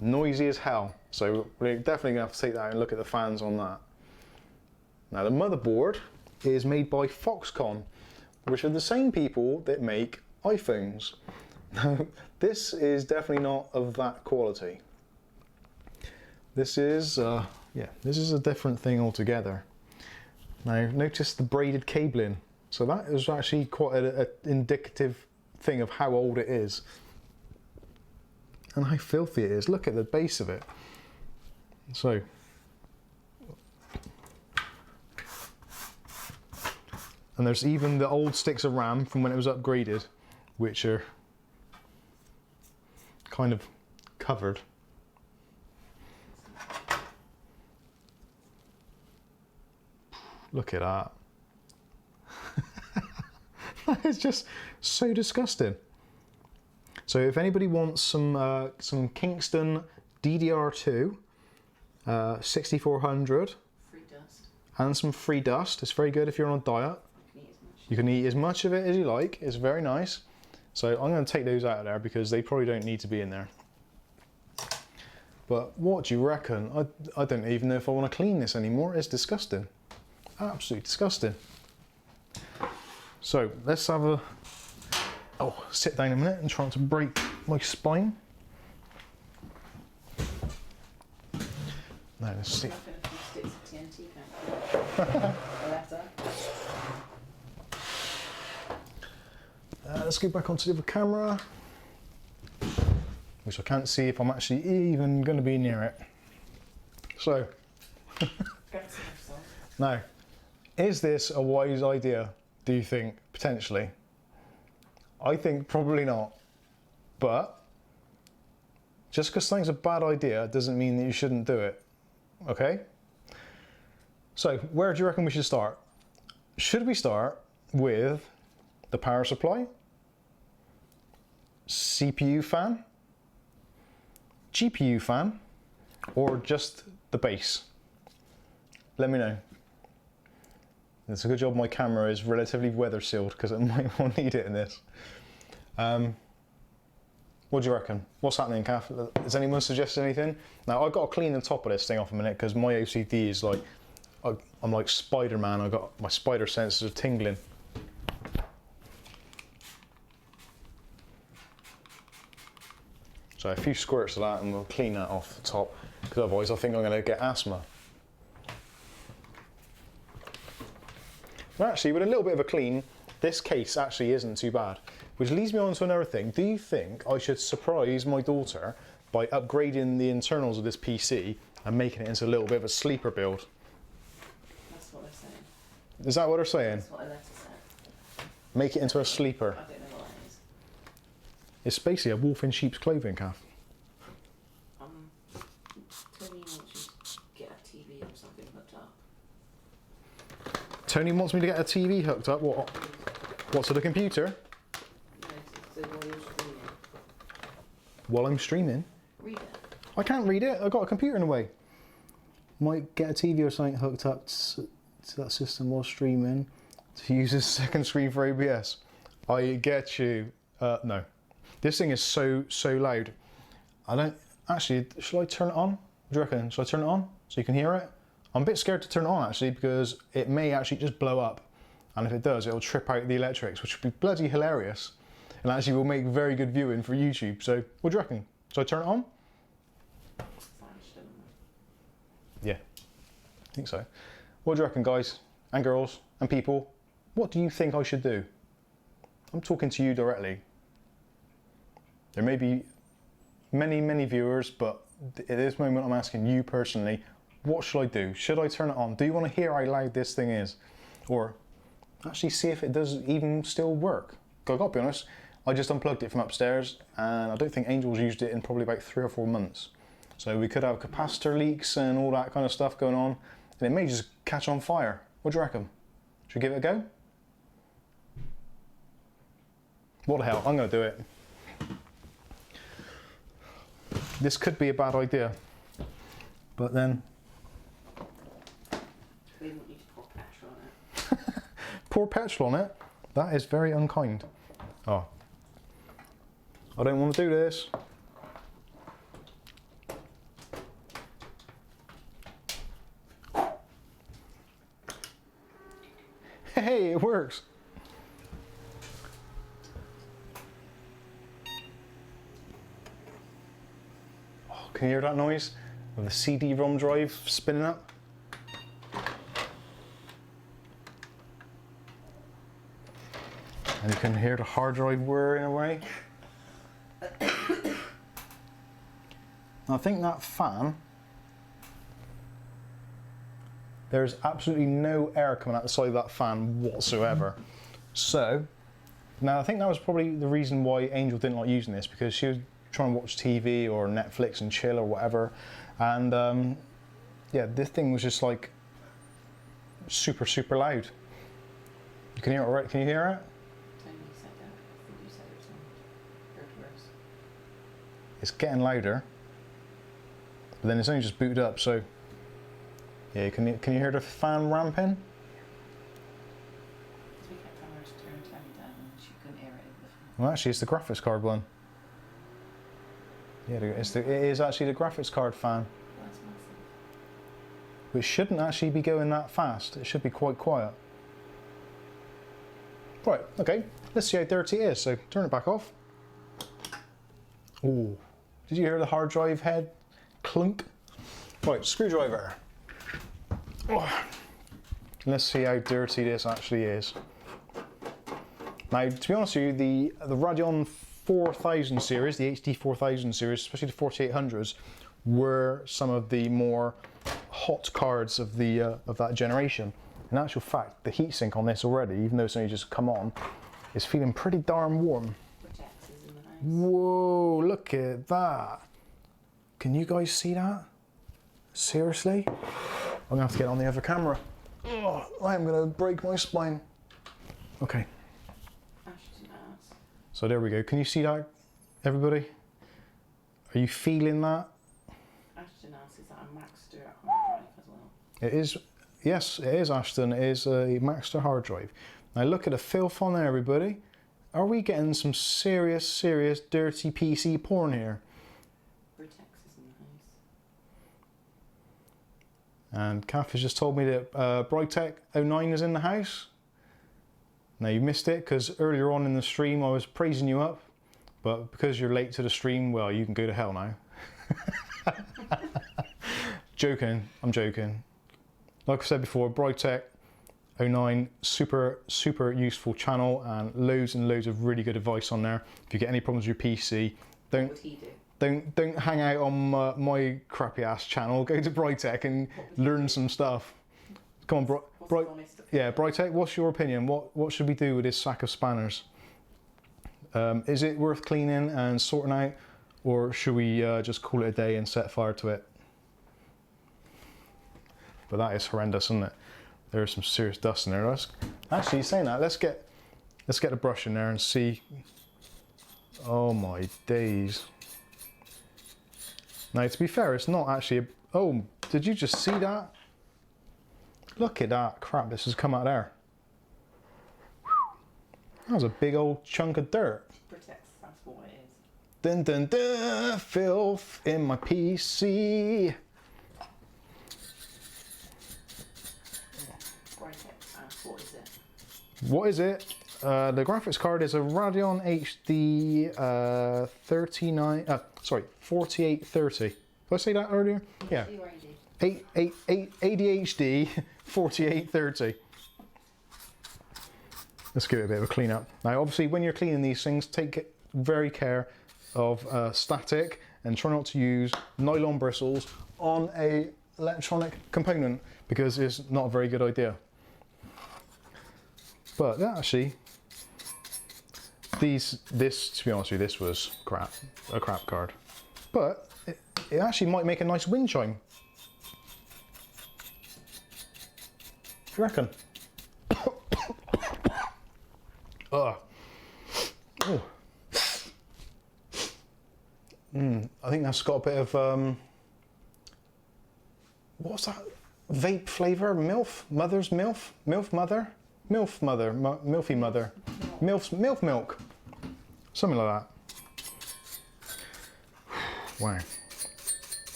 Noisy as hell. So we're definitely gonna have to take that out and look at the fans on that. Now the motherboard is made by Foxconn, which are the same people that make iPhones. Now this is definitely not of that quality. This is, this is a different thing altogether. Now notice the braided cabling. So that is actually quite an indicative thing of how old it is. And how filthy it is. Look at the base of it. So, and there's even the old sticks of RAM from when it was upgraded, which are kind of covered. Look at that. That is just so disgusting. So if anybody wants some Kingston DDR2 6400 Free dust. and some free dust, it's very good if you're on a diet. You can eat as much of it as you like. It's very nice. So I'm going to take those out of there because they probably don't need to be in there. But what do you reckon? I don't even know if I want to clean this anymore. It's disgusting. Absolutely disgusting. So let's have a sit down a minute and try not to break my spine. Now let's see. Let's go back onto the other camera, which I can't see if I'm actually even going to be near it. So, now, is this a wise idea, do you think, potentially? I think probably not, but just because something's a bad idea doesn't mean that you shouldn't do it, okay? So, where do you reckon we should start? Should we start with the power supply, CPU fan, GPU fan, or just the base? Let me know. It's a good job my camera is relatively weather sealed because I might well need it in this. What do you reckon? What's happening, Kath? Has anyone suggested anything? Now I've got to clean the top of this thing off a minute because my OCD is like, I'm like Spider-Man. I've got my spider senses are tingling. So a few squirts of that and we'll clean that off the top because otherwise I think I'm going to get asthma. Well, actually, with a little bit of a clean, this case actually isn't too bad. Which leads me on to another thing. Do you think I should surprise my daughter by upgrading the internals of this PC and making it into a little bit of a sleeper build. That's what they're saying. Is that what they're saying? That's what a letter said. Make it into a sleeper. I don't know what that is. It's basically a wolf in sheep's clothing, Kath. Tony wants you to get a TV or something hooked up. Tony wants me to get a TV hooked up. What, to the computer? No, so while you're streaming. While I'm streaming? Read it. I can't read it. I've got a computer in the way. Might get a TV or something hooked up to that system while streaming to use as second screen for OBS. I get you. No. This thing is so loud. I don't... Actually, shall I turn it on? What do you reckon? Shall I turn it on so you can hear it? I'm a bit scared to turn it on actually because it may actually just blow up. And if it does, it'll trip out the electrics, which would be bloody hilarious. And actually will make very good viewing for YouTube. So, what do you reckon? Shall I turn it on? Yeah, I think so. What do you reckon, guys and girls and people? What do you think I should do? I'm talking to you directly. There may be many viewers, but at this moment I'm asking you personally, what should I do? Should I turn it on? Do you want to hear how loud this thing is? Or actually see if it does even still work? I've got to be honest, I just unplugged it from upstairs and I don't think Angel's used it in probably about 3 or 4 months. So we could have capacitor leaks and all that kind of stuff going on, and it may just catch on fire. What do you reckon? Should we give it a go? What the hell, I'm going to do it. This could be a bad idea, but then... We want you to pour petrol on it. Pour petrol on it? That is very unkind. Oh. I don't want to do this. Hey, it works. Oh, can you hear that noise of the CD-ROM drive spinning up? And you can hear the hard drive whirring away. I think that fan, there's absolutely no air coming out the side of that fan whatsoever. So, now I think that was probably the reason why Angel didn't like using this, because she was trying to watch TV or Netflix and chill or whatever. And yeah, this thing was just like super loud. You can hear it already, can you hear it? Tony said that. I think you said it was on worse. It's getting louder. But then it's only just booted up, so yeah, can you hear the fan ramping? We kept telling her to turn Tony down and she couldn't hear it over the phone. Well, actually, it's the graphics card one. Yeah, it is actually the graphics card fan. That's massive. Which shouldn't actually be going that fast. It should be quite quiet. Right, okay, let's see how dirty it is. So turn it back off. Ooh, did you hear the hard drive head clunk? Right, screwdriver. Oh. Let's see how dirty this actually is. Now, to be honest with you, the Radeon 4000 series, the HD 4000 series, especially the 4800s, were some of the more hot cards of that generation. In actual fact, the heatsink on this already, even though it's only just come on, is feeling pretty darn warm. Projectors in the house. Whoa, look at that. Can you guys see that? Seriously? I'm gonna have to get on the other camera. Oh, I am gonna break my spine. Okay. Ashton ass. So there we go. Can you see that, everybody? Are you feeling that? Ashton ass is that a Maxter hard drive as well. It is, yes, it is Ashton. It is a Maxter hard drive. Now look at the filth on there, everybody. Are we getting some serious dirty PC porn here? Vertex is in the house. And Kath has just told me that Brightech 09 is in the house. Now you missed it because earlier on in the stream I was praising you up, but because you're late to the stream, well, you can go to hell now. Joking, I'm joking. Like I said before, Brightech 09, super useful channel and loads of really good advice on there. If you get any problems with your PC, What would he do? Don't hang out on my crappy ass channel. Go to Brightech and learn some stuff. Come on, Brightech. What's your opinion? What should we do with this sack of spanners? Is it worth cleaning and sorting out, or should we just call it a day and set fire to it? But that is horrendous, isn't it? There's some serious dust in there. Actually, saying that, let's get the brush in there and see. Oh my days. Now, to be fair, it's not actually oh, did you just see that? Look at that crap, this has come out there. That was a big old chunk of dirt. Protects, that's what it is. Dun dun dun, filth in my PC. What is it? What is it? The graphics card is a Radeon HD 4830. Did I say that earlier? Yeah. ADHD 4830. Let's give it a bit of a clean up. Now, obviously, when you're cleaning these things, take very care of static and try not to use nylon bristles on a electronic component because it's not a very good idea. But yeah, actually, this to be honest with you, this was a crap card. But it actually might make a nice wind chime. What do you reckon? Ugh. Oh. I think that's got a bit of what's that? Vape flavour? MILF? Mother's MILF? MILF mother? MILF mother? Milfy mother? MILF milk? Something like that. Wow.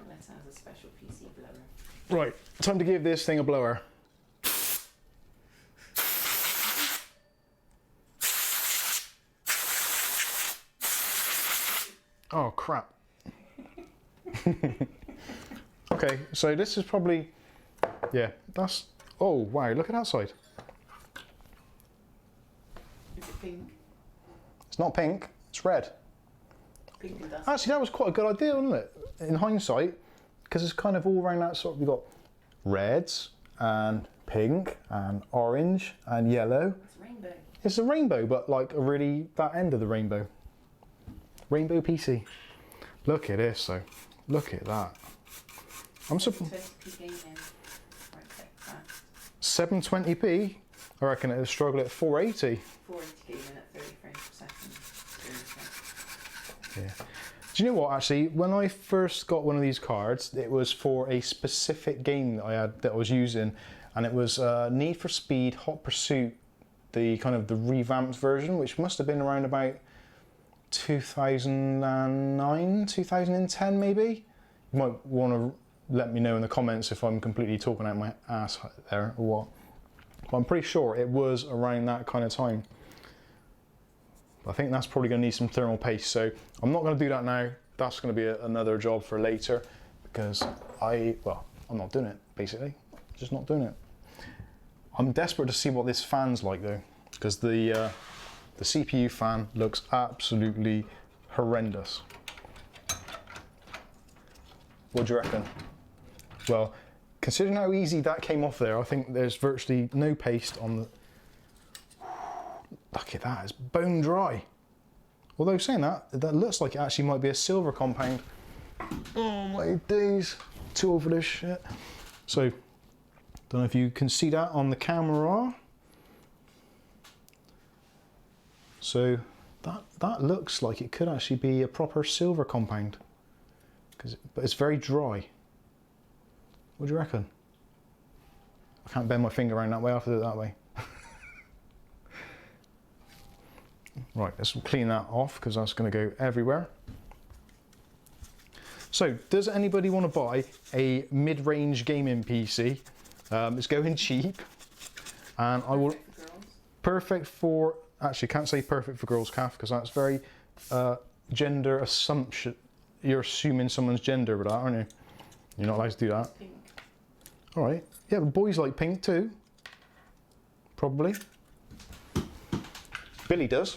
That sounds a special PC blower. Right, time to give this thing a blower. Oh crap. Okay, so this is probably, yeah, that's, oh wow, look at that side. Is it pink? It's not pink, it's red. Pink and dust. Actually, that was quite a good idea, wasn't it? In hindsight, because it's kind of all around that sort of, we've got reds and pink and orange and yellow. It's a rainbow. It's a rainbow, but like a really, that end of the rainbow. Rainbow PC. Look at this though. Look at that. I'm surprised. 720p. I reckon it'll struggle at 480. 480 gaming at 30 frames per second. Yeah. Do you know what? Actually, when I first got one of these cards, it was for a specific game that I was using, and it was Need for Speed Hot Pursuit, the kind of the revamped version, which must have been around about 2009, 2010 maybe. You might want to let me know in the comments if I'm completely talking out my ass there or what. But I'm pretty sure it was around that kind of time. I think that's probably going to need some thermal paste, so I'm not going to do that now. That's going to be another job for later because I'm not doing it basically. Just not doing it. I'm desperate to see what this fan's like though, because the CPU fan looks absolutely horrendous. What do you reckon? Well, considering how easy that came off there, I think there's virtually no paste on the... Look at that, it's bone dry. Although saying that, that looks like it actually might be a silver compound. Oh my days, too old for this shit. So, don't know if you can see that on the camera. So that looks like it could actually be a proper silver compound, but it's very dry. What do you reckon? I can't bend my finger around that way. I have to do it that way. Right, let's clean that off because that's going to go everywhere. So, does anybody want to buy a mid-range gaming PC? It's going cheap, and I will. Perfect for. Actually, can't say perfect for girls, Kath, because that's very gender assumption. You're assuming someone's gender with that, aren't you? You're not allowed to do that. Pink. All right. Yeah, but boys like pink too. Probably. Billy does.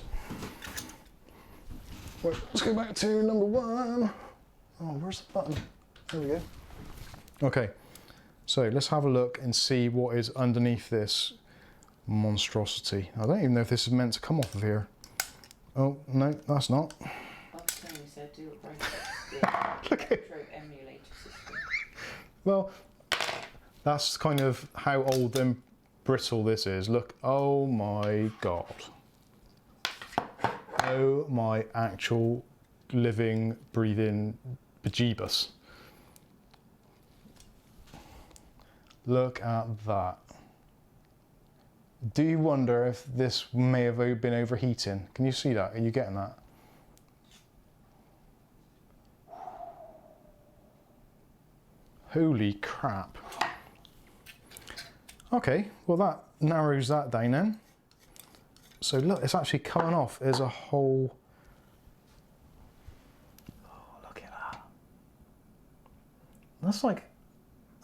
Right, let's go back to number 1. Oh, where's the button? There we go. Okay, so let's have a look and see what is underneath this monstrosity. I don't even know if this is meant to come off of here. Oh, no, that's not. Last time we said do it right. The retro emulator system. Well, that's kind of how old and brittle this is. Look, oh my God. Oh my actual living, breathing bejeebus. Look at that. Do you wonder if this may have been overheating? Can you see that? Are you getting that? Holy crap. Okay, well that narrows that down then. So look, it's actually coming off as a whole. Oh, look at that. That's like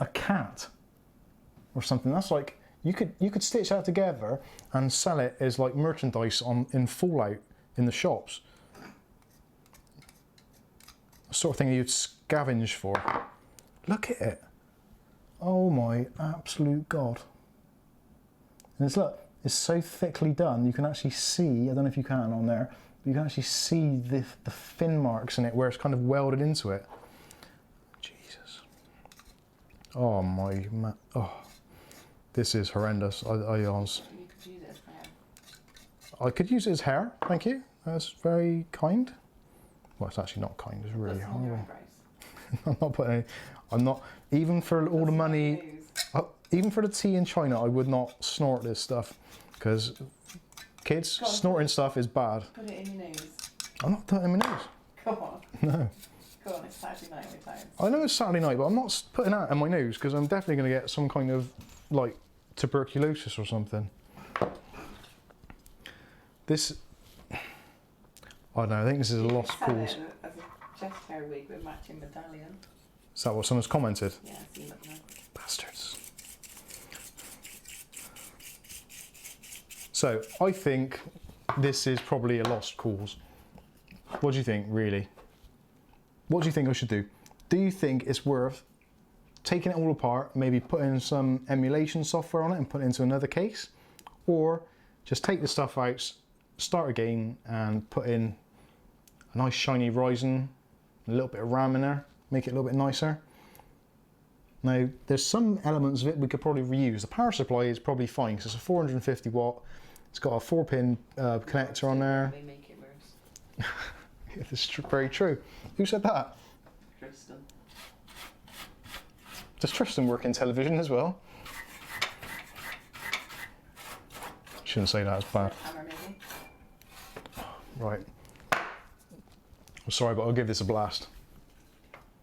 a cat or something. That's like, you could stitch that together and sell it as like merchandise in Fallout in the shops. The sort of thing you'd scavenge for. Look at it. Oh my absolute God. And it's, look, it's so thickly done, you can actually see, I don't know if you can on there, but you can actually see the fin marks in it where it's kind of welded into it. Jesus. Oh my, oh. This is horrendous. You could use it as hair. I could use it as hair, thank you. That's very kind. Well, it's actually not kind, it's really horrible. I'm not putting any, I'm not, even for all the money, even for the tea in China, I would not snort this stuff. Because kids, snorting stuff is bad. Put it in your nose. I'm not putting it in my nose. Come on. No. Go on, it's Saturday night with times. I know it's Saturday night, but I'm not putting that in my nose because I'm definitely going to get some kind of, like, tuberculosis or something. This, I don't know, I think this is a lost cause. As a chest hair wig with matching medallion. Is that what someone's commented? Yeah, I see that now. Bastards. So, I think this is probably a lost cause. What do you think, really? What do you think I should do? Do you think it's worth taking it all apart, maybe putting some emulation software on it and put it into another case? Or just take the stuff out, start again and put in a nice shiny Ryzen, a little bit of RAM in there, make it a little bit nicer. Now, there's some elements of it we could probably reuse. The power supply is probably fine because it's a 450 watt. It's got a 4-pin connector on there. They make it worse. It's very true. Who said that? Tristan. Does Tristan work in television as well? Shouldn't say that, it's bad. Hammer maybe. Right. I'm sorry, but I'll give this a blast.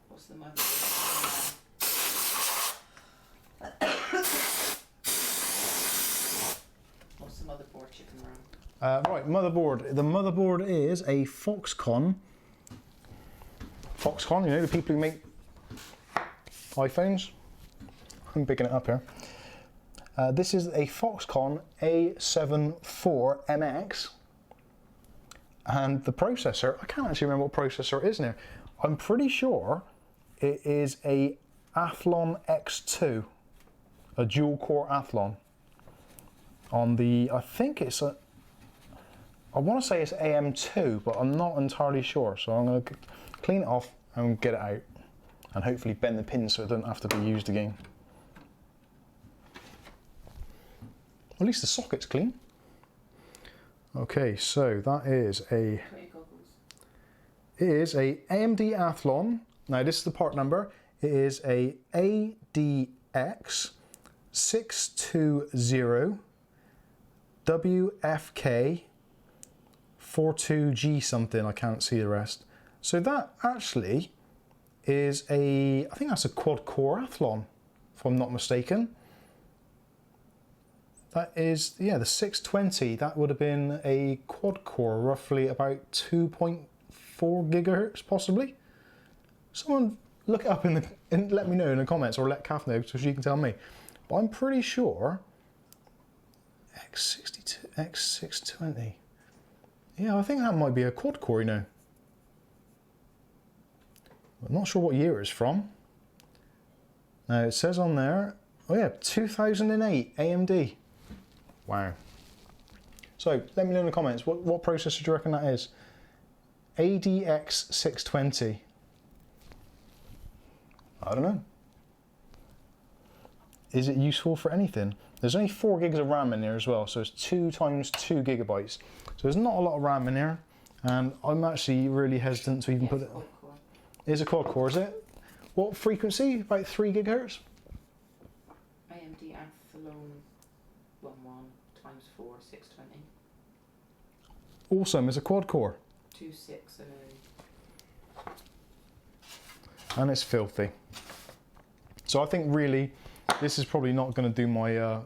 What's the mother? What's the motherboard chicken run? Right, motherboard. The motherboard is a Foxconn. Foxconn, you know, the people who make iPhones. I'm picking it up here. This is a Foxconn A74MX. And the processor, I can't actually remember what processor it is now. I'm pretty sure it is a Athlon X2, a dual core Athlon. On the, I think it's a, I want to say it's AM2, but I'm not entirely sure. So I'm going to clean it off and get it out and hopefully bend the pins so it doesn't have to be used again. At least the socket's clean. Okay, so that is a AMD Athlon. Now this is the part number. It is a ADX 620 WFK 42G something. I can't see the rest. So that actually is a, I think that's a quad core Athlon, if I'm not mistaken. That is, yeah, the 620, that would have been a quad core, roughly about 2.4 gigahertz, possibly. Someone look it up and let me know in the comments, or let Kath know so she can tell me. But I'm pretty sure X620. Yeah, I think that might be a quad core, you know. I'm not sure what year it's from. Now it says on there, oh yeah, 2008 AMD. Wow. So let me know in the comments, what processor do you reckon that is? ADX 620. I don't know. Is it useful for anything? There's only 4 gigs of RAM in there as well, so it's 2 times 2 gigabytes. So there's not a lot of RAM in there, and I'm actually really hesitant to even put it. It is a quad core, is it? What frequency? About 3 gigahertz? AMD Athlon 11 times 4, 620. Awesome, it's a quad core. 2.6 And it's filthy. So I think really, this is probably not going to do my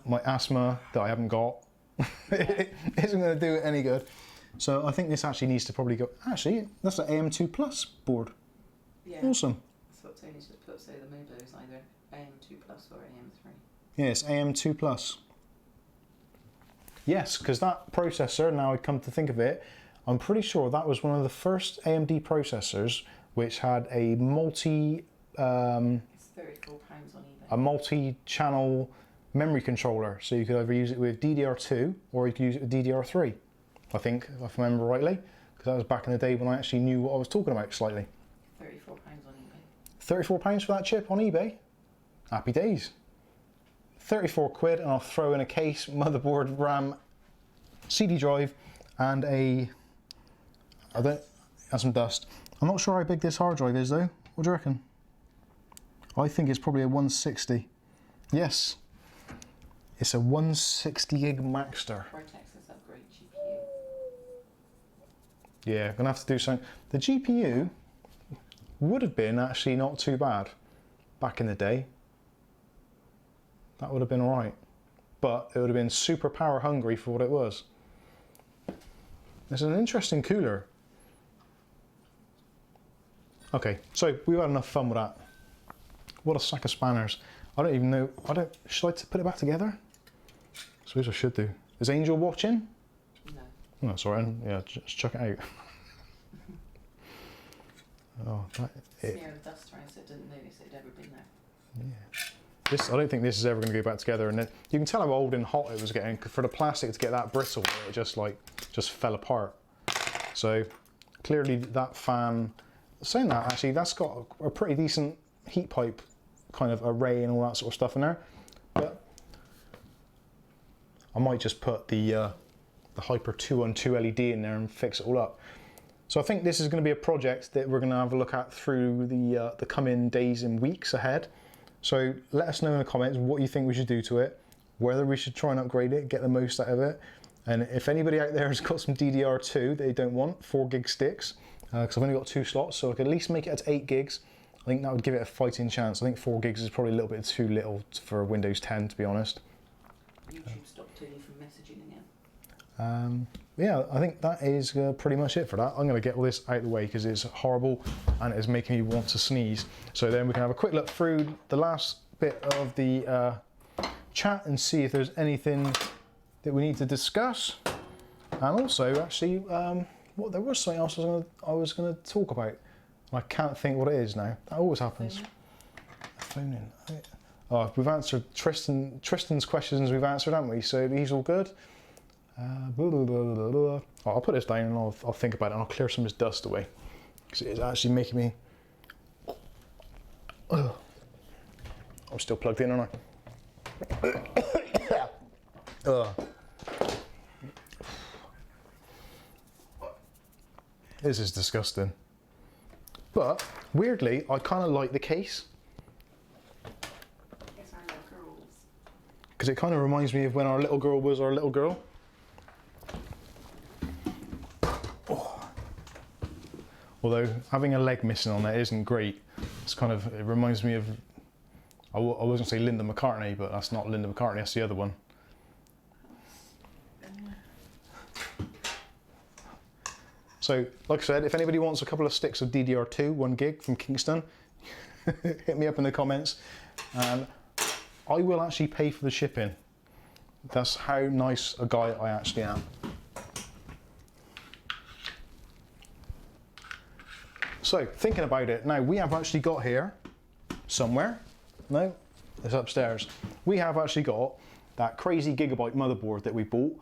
my asthma that I haven't got. It isn't going to do it any good. So I think this actually needs to probably go. Actually, that's an AM2 Plus board. Yeah. Awesome. That's what Tony's just put. So the Mobo is either AM2 Plus or AM3. Yes, AM2 Plus. Yes, because that processor, now I come to think of it, I'm pretty sure that was one of the first AMD processors which had a It's £34 on eBay. a multi-channel memory controller. So you could either use it with DDR2 or you could use it with DDR3. I think, if I remember rightly, because that was back in the day when I actually knew what I was talking about slightly. £34 on eBay. £34 for that chip on eBay? Happy days. 34 quid, and I'll throw in a case, motherboard, RAM, CD drive, and and some dust. I'm not sure how big this hard drive is though. What do you reckon? I think it's probably a 160. Yes, it's a 160 gig Maxter. Cortex has upgrade GPU. Yeah, gonna have to do something. The GPU would have been actually not too bad back in the day. That would have been alright, but it would have been super power hungry for what it was. It's an interesting cooler. Okay, so we've had enough fun with that. What a sack of spanners. I don't even know, should I put it back together? I suppose I should do. Is Angel watching? No. Oh, that's alright, yeah, just chuck it out. Oh, Smear of dust around so it didn't notice it had ever been there. Yeah. This, I don't think this is ever going to go back together, and you can tell how old and hot it was getting. For the plastic to get that brittle, it just fell apart. So clearly that fan, saying that actually, that's got a pretty decent heat pipe kind of array and all that sort of stuff in there. But I might just put the Hyper 2-on-2 LED in there and fix it all up. So I think this is going to be a project that we're going to have a look at through the coming days and weeks ahead. So let us know in the comments what you think we should do to it, whether we should try and upgrade it, get the most out of it. And if anybody out there has got some DDR2 that they don't want, 4 gig sticks, because I've only got 2 slots, so I could at least make it at 8 gigs. I think that would give it a fighting chance. I think 4 gigs is probably a little bit too little for Windows 10, to be honest. YouTube stopped Tony from messaging again. Yeah, I think that is pretty much it for that. I'm going to get all this out of the way because it's horrible and it's making me want to sneeze. So then we can have a quick look through the last bit of the chat and see if there's anything that we need to discuss. And also, actually, there was something else I was going to talk about. I can't think what it is now. That always happens. Phone in. Oh, we've answered Tristan's questions. We've answered, haven't we? So he's all good. Oh, I'll put this down and I'll think about it and I'll clear some of this dust away because it is actually making me. I'm still plugged in, aren't I? This is disgusting. But weirdly, I kind of like the case. It's our little girls. Because it kind of reminds me of when our little girl was our little girl. Although having a leg missing on there isn't great. It's kind of, it reminds me of, I was going to say Linda McCartney, but that's not Linda McCartney, that's the other one. So, like I said, if anybody wants a couple of sticks of DDR2, 1 gig from Kingston, hit me up in the comments. And I will actually pay for the shipping. That's how nice a guy I actually am. So thinking about it, now we have actually got here somewhere, no, it's upstairs. We have actually got that crazy gigabyte motherboard that we bought,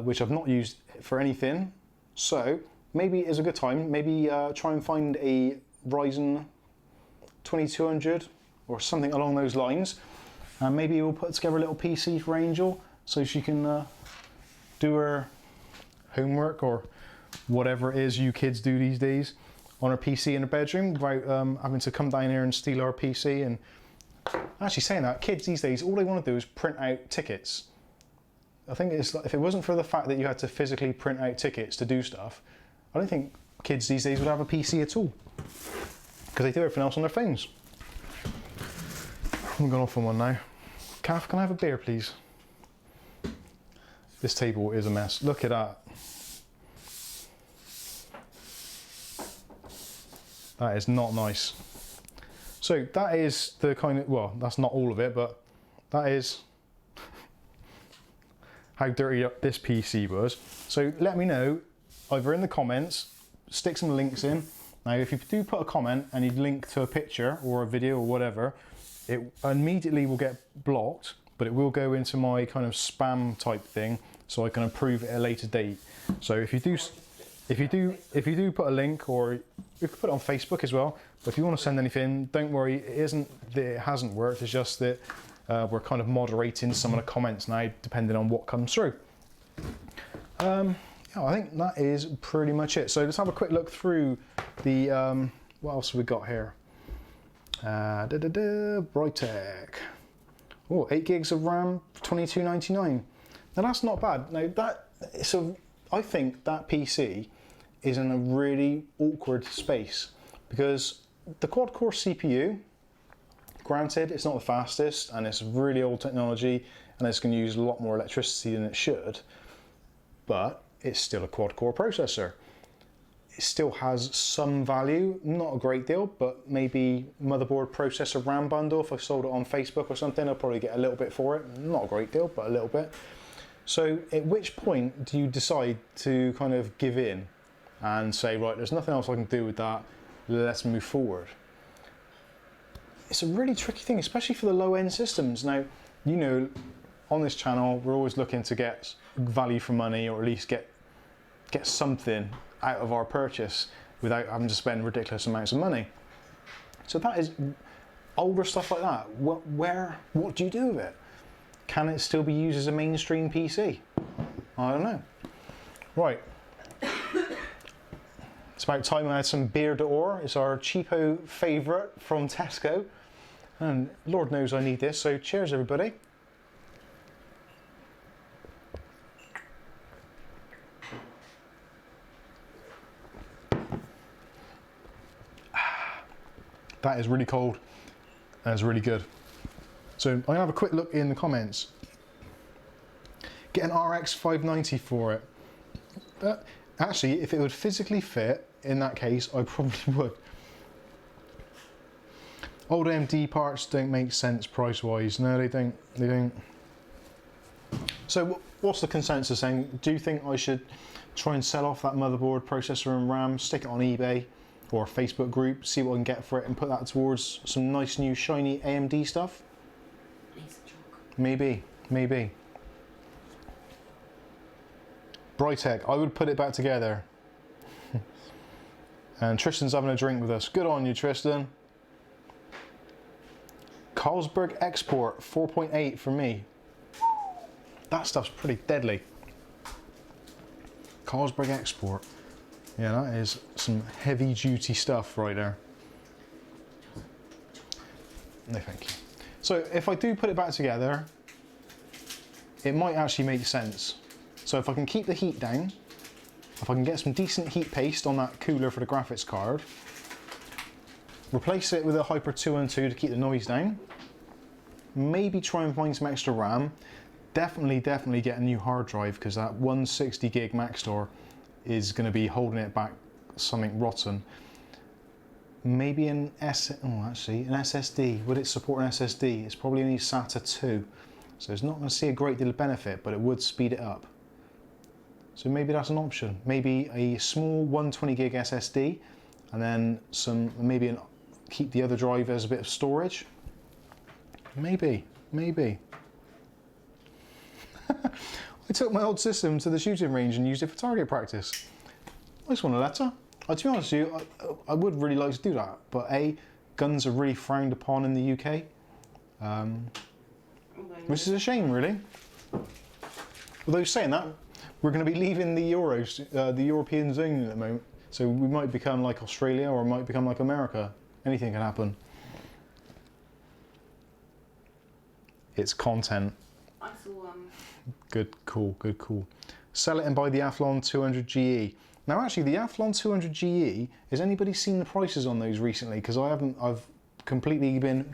which I've not used for anything. So maybe it's a good time, maybe try and find a Ryzen 2200 or something along those lines. And maybe we'll put together a little PC for Angel so she can do her homework or whatever it is you kids do these days on her PC in her bedroom without having to come down here and steal our PC. And actually saying that, kids these days, all they want to do is print out tickets. I think it's like, if it wasn't for the fact that you had to physically print out tickets to do stuff, I don't think kids these days would have a PC at all, because they do everything else on their phones. I'm going off on one now. Kath, can I have a beer, please? This table is a mess. Look at that. That is not nice. So that is the kind of, well, that's not all of it, but that is how dirty this PC was. So let me know, either in the comments, stick some links in. Now, if you do put a comment and you link to a picture or a video or whatever, it immediately will get blocked, but it will go into my kind of spam type thing, so I can approve it at a later date. So if you do put a link, or you can put it on Facebook as well, but if you want to send anything, don't worry, it isn't that it hasn't worked, it's just that we're kind of moderating some of the comments now, depending on what comes through. Yeah, I think that is pretty much it. So let's have a quick look through the, what else have we got here? Brightech. Oh, 8 gigs of RAM, $22.99. Now that's not bad. Now I think that PC is in a really awkward space, because the quad-core CPU, granted, it's not the fastest and it's really old technology and it's going to use a lot more electricity than it should, but it's still a quad-core processor. It still has some value, not a great deal, but maybe motherboard processor RAM bundle. If I sold it on Facebook or something, I'll probably get a little bit for it. Not a great deal, but a little bit. So at which point do you decide to kind of give in and say, right, there's nothing else I can do with that, let's move forward? It's a really tricky thing, especially for the low-end systems. Now, you know, on this channel, we're always looking to get value for money, or at least get something out of our purchase without having to spend ridiculous amounts of money. So that is older stuff like that. What do you do with it? Can it still be used as a mainstream PC? I don't know. Right. It's about time I had some beer d'or. It's our cheapo favourite from Tesco. And Lord knows I need this, so cheers everybody. That is really cold. That is really good. So I'm gonna have a quick look in the comments. Get an RX 590 for it. Actually, if it would physically fit, in that case, I probably would. Old AMD parts don't make sense price-wise. No, they don't. They don't. So what's the consensus saying? Do you think I should try and sell off that motherboard, processor and RAM, stick it on eBay or a Facebook group, see what I can get for it, and put that towards some nice new shiny AMD stuff? Maybe, maybe. Brightech, I would put it back together. And Tristan's having a drink with us. Good on you, Tristan. Carlsberg Export 4.8 for me. That stuff's pretty deadly. Carlsberg Export. Yeah, that is some heavy duty stuff right there. No, thank you. So if I do put it back together, it might actually make sense. So if I can keep the heat down, if I can get some decent heat paste on that cooler for the graphics card, replace it with a Hyper 212 to keep the noise down, maybe try and find some extra RAM, definitely get a new hard drive, because that 160 gig Maxtor is going to be holding it back something rotten. Maybe an SSD. Would it support an SSD? It's probably only SATA 2, so it's not going to see a great deal of benefit, but it would speed it up. So maybe that's an option. Maybe a small 120 gig SSD and then keep the other drive as a bit of storage. Maybe. I took my old system to the shooting range and used it for target practice. Nice one, Aletta. To be honest with you, I would really like to do that, but guns are really frowned upon in the UK, which is a shame, really. Although saying that, we're going to be leaving the European zone at the moment, so we might become like Australia or might become like America. Anything can happen. It's content. I saw Good, cool. Sell it and buy the Athlon 200 GE. Now, actually, the Athlon 200 GE, has anybody seen the prices on those recently? Because I haven't. I've completely been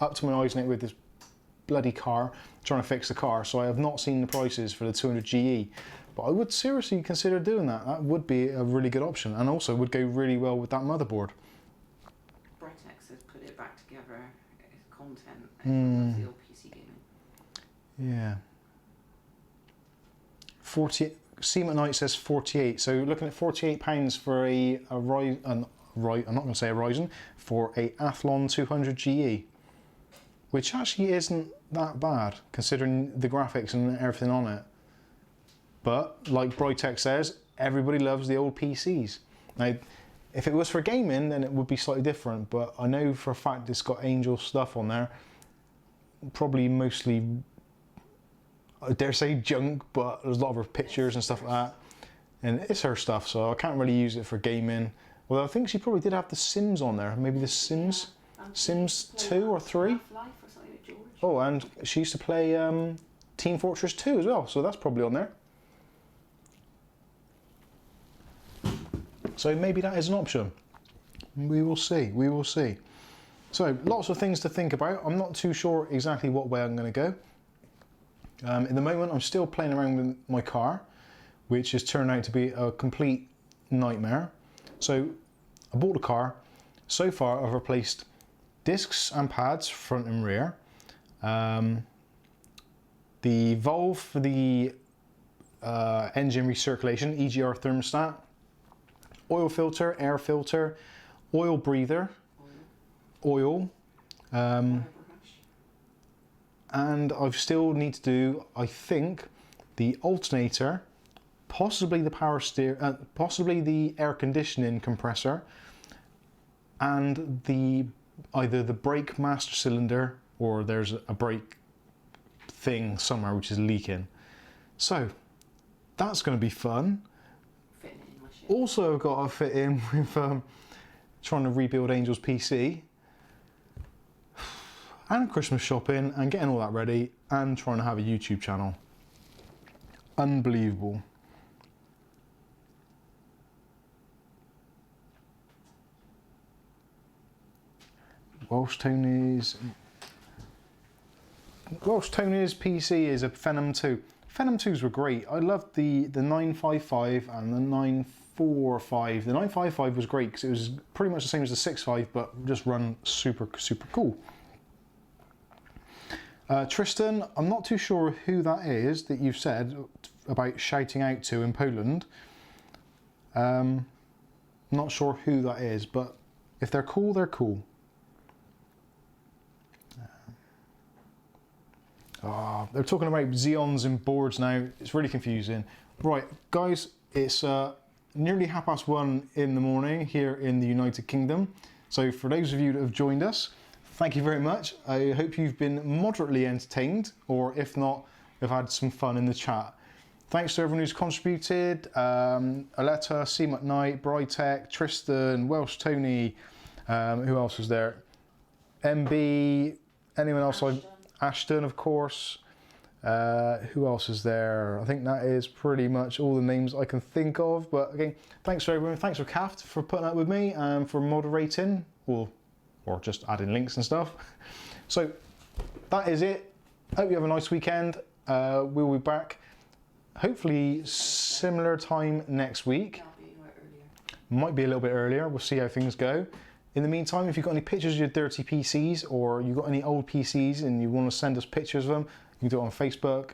up to my eyes in it with this bloody car, trying to fix the car, so I have not seen the prices for the 200 GE. But I would seriously consider doing that. That would be a really good option, and also would go really well with that motherboard. Britex has put it back together as content and the old PC gaming. Yeah. 40. Seam at Night says 48. So looking at £48 for I'm not going to say a Ryzen, for a Athlon 200 GE, which actually isn't that bad considering the graphics and everything on it. But like Britex says, everybody loves the old PCs. Now, if it was for gaming, then it would be slightly different. But I know for a fact it's got Angel stuff on there, probably mostly, I dare say, junk, but there's a lot of her pictures and stuff like that, and it's her stuff, so I can't really use it for gaming. Although I think she probably did have The Sims on there, maybe The Sims, Sims 2 or 3. Half-Life or something with George. Oh, and she used to play Team Fortress 2 as well, so that's probably on there. So maybe that is an option. We will see. So lots of things to think about. I'm not too sure exactly what way I'm going to go. At the moment, I'm still playing around with my car, which has turned out to be a complete nightmare. So I bought the car. So far, I've replaced discs and pads, front and rear. The valve for the engine recirculation, EGR thermostat, oil filter, air filter, oil breather, oil. And I still need to do, I think, the alternator, possibly the power steer, possibly the air conditioning compressor, and either the brake master cylinder, or there's a brake thing somewhere which is leaking. So that's going to be fun. Fitting in my shit. Also, I've got to fit in with trying to rebuild Angel's PC. And Christmas shopping and getting all that ready and trying to have a YouTube channel. Unbelievable. Welsh Tony's PC is a Phenom 2. Phenom 2s were great. I loved the 955 and the 945. The 955 was great because it was pretty much the same as the 65, but just run super cool. Tristan, I'm not too sure who that is that you've said about shouting out to in Poland. Not sure who that is, but if they're cool, they're cool. They're talking about Xeons and boards now. It's really confusing. Right, guys, it's nearly 1:30 in the morning here in the United Kingdom. So for those of you that have joined us, thank you very much. I hope you've been moderately entertained, or if not, have had some fun in the chat. Thanks to everyone who's contributed. Aletta, Seam at Night, Britex, Tristan, Welsh Tony, who else was there? MB, anyone else? Ashton, of course. Who else is there? I think that is pretty much all the names I can think of. But again, thanks for everyone. Thanks for Kaft for putting up with me and for moderating, or just adding links and stuff. So that is it. Hope you have a nice weekend. We'll be back hopefully similar time next week. Might be a little bit earlier. We'll see how things go. In the meantime, if you've got any pictures of your dirty PCs, or you've got any old PCs and you want to send us pictures of them, you can do it on Facebook,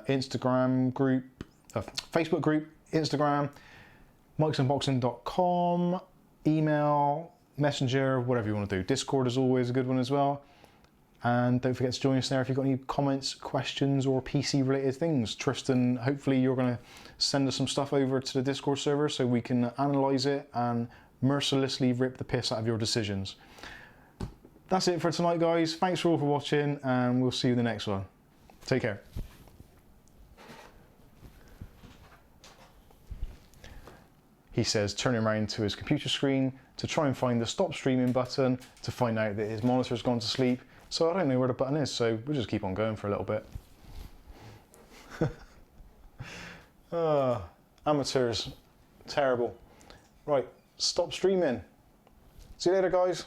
Instagram group, Facebook group, Instagram, Mikesunboxing.com, email, messenger, whatever you want to do. Discord is always a good one as well. And don't forget to join us there if you've got any comments, questions, or PC related things. Tristan, hopefully you're going to send us some stuff over to the Discord server so we can analyse it and mercilessly rip the piss out of your decisions. That's it for tonight, guys. Thanks all for watching, and we'll see you in the next one. Take care. He says, turning around to his computer screen to try and find the stop streaming button to find out that his monitor's gone to sleep. So I don't know where the button is, so we'll just keep on going for a little bit. Amateurs, terrible. Right, stop streaming. See you later, guys.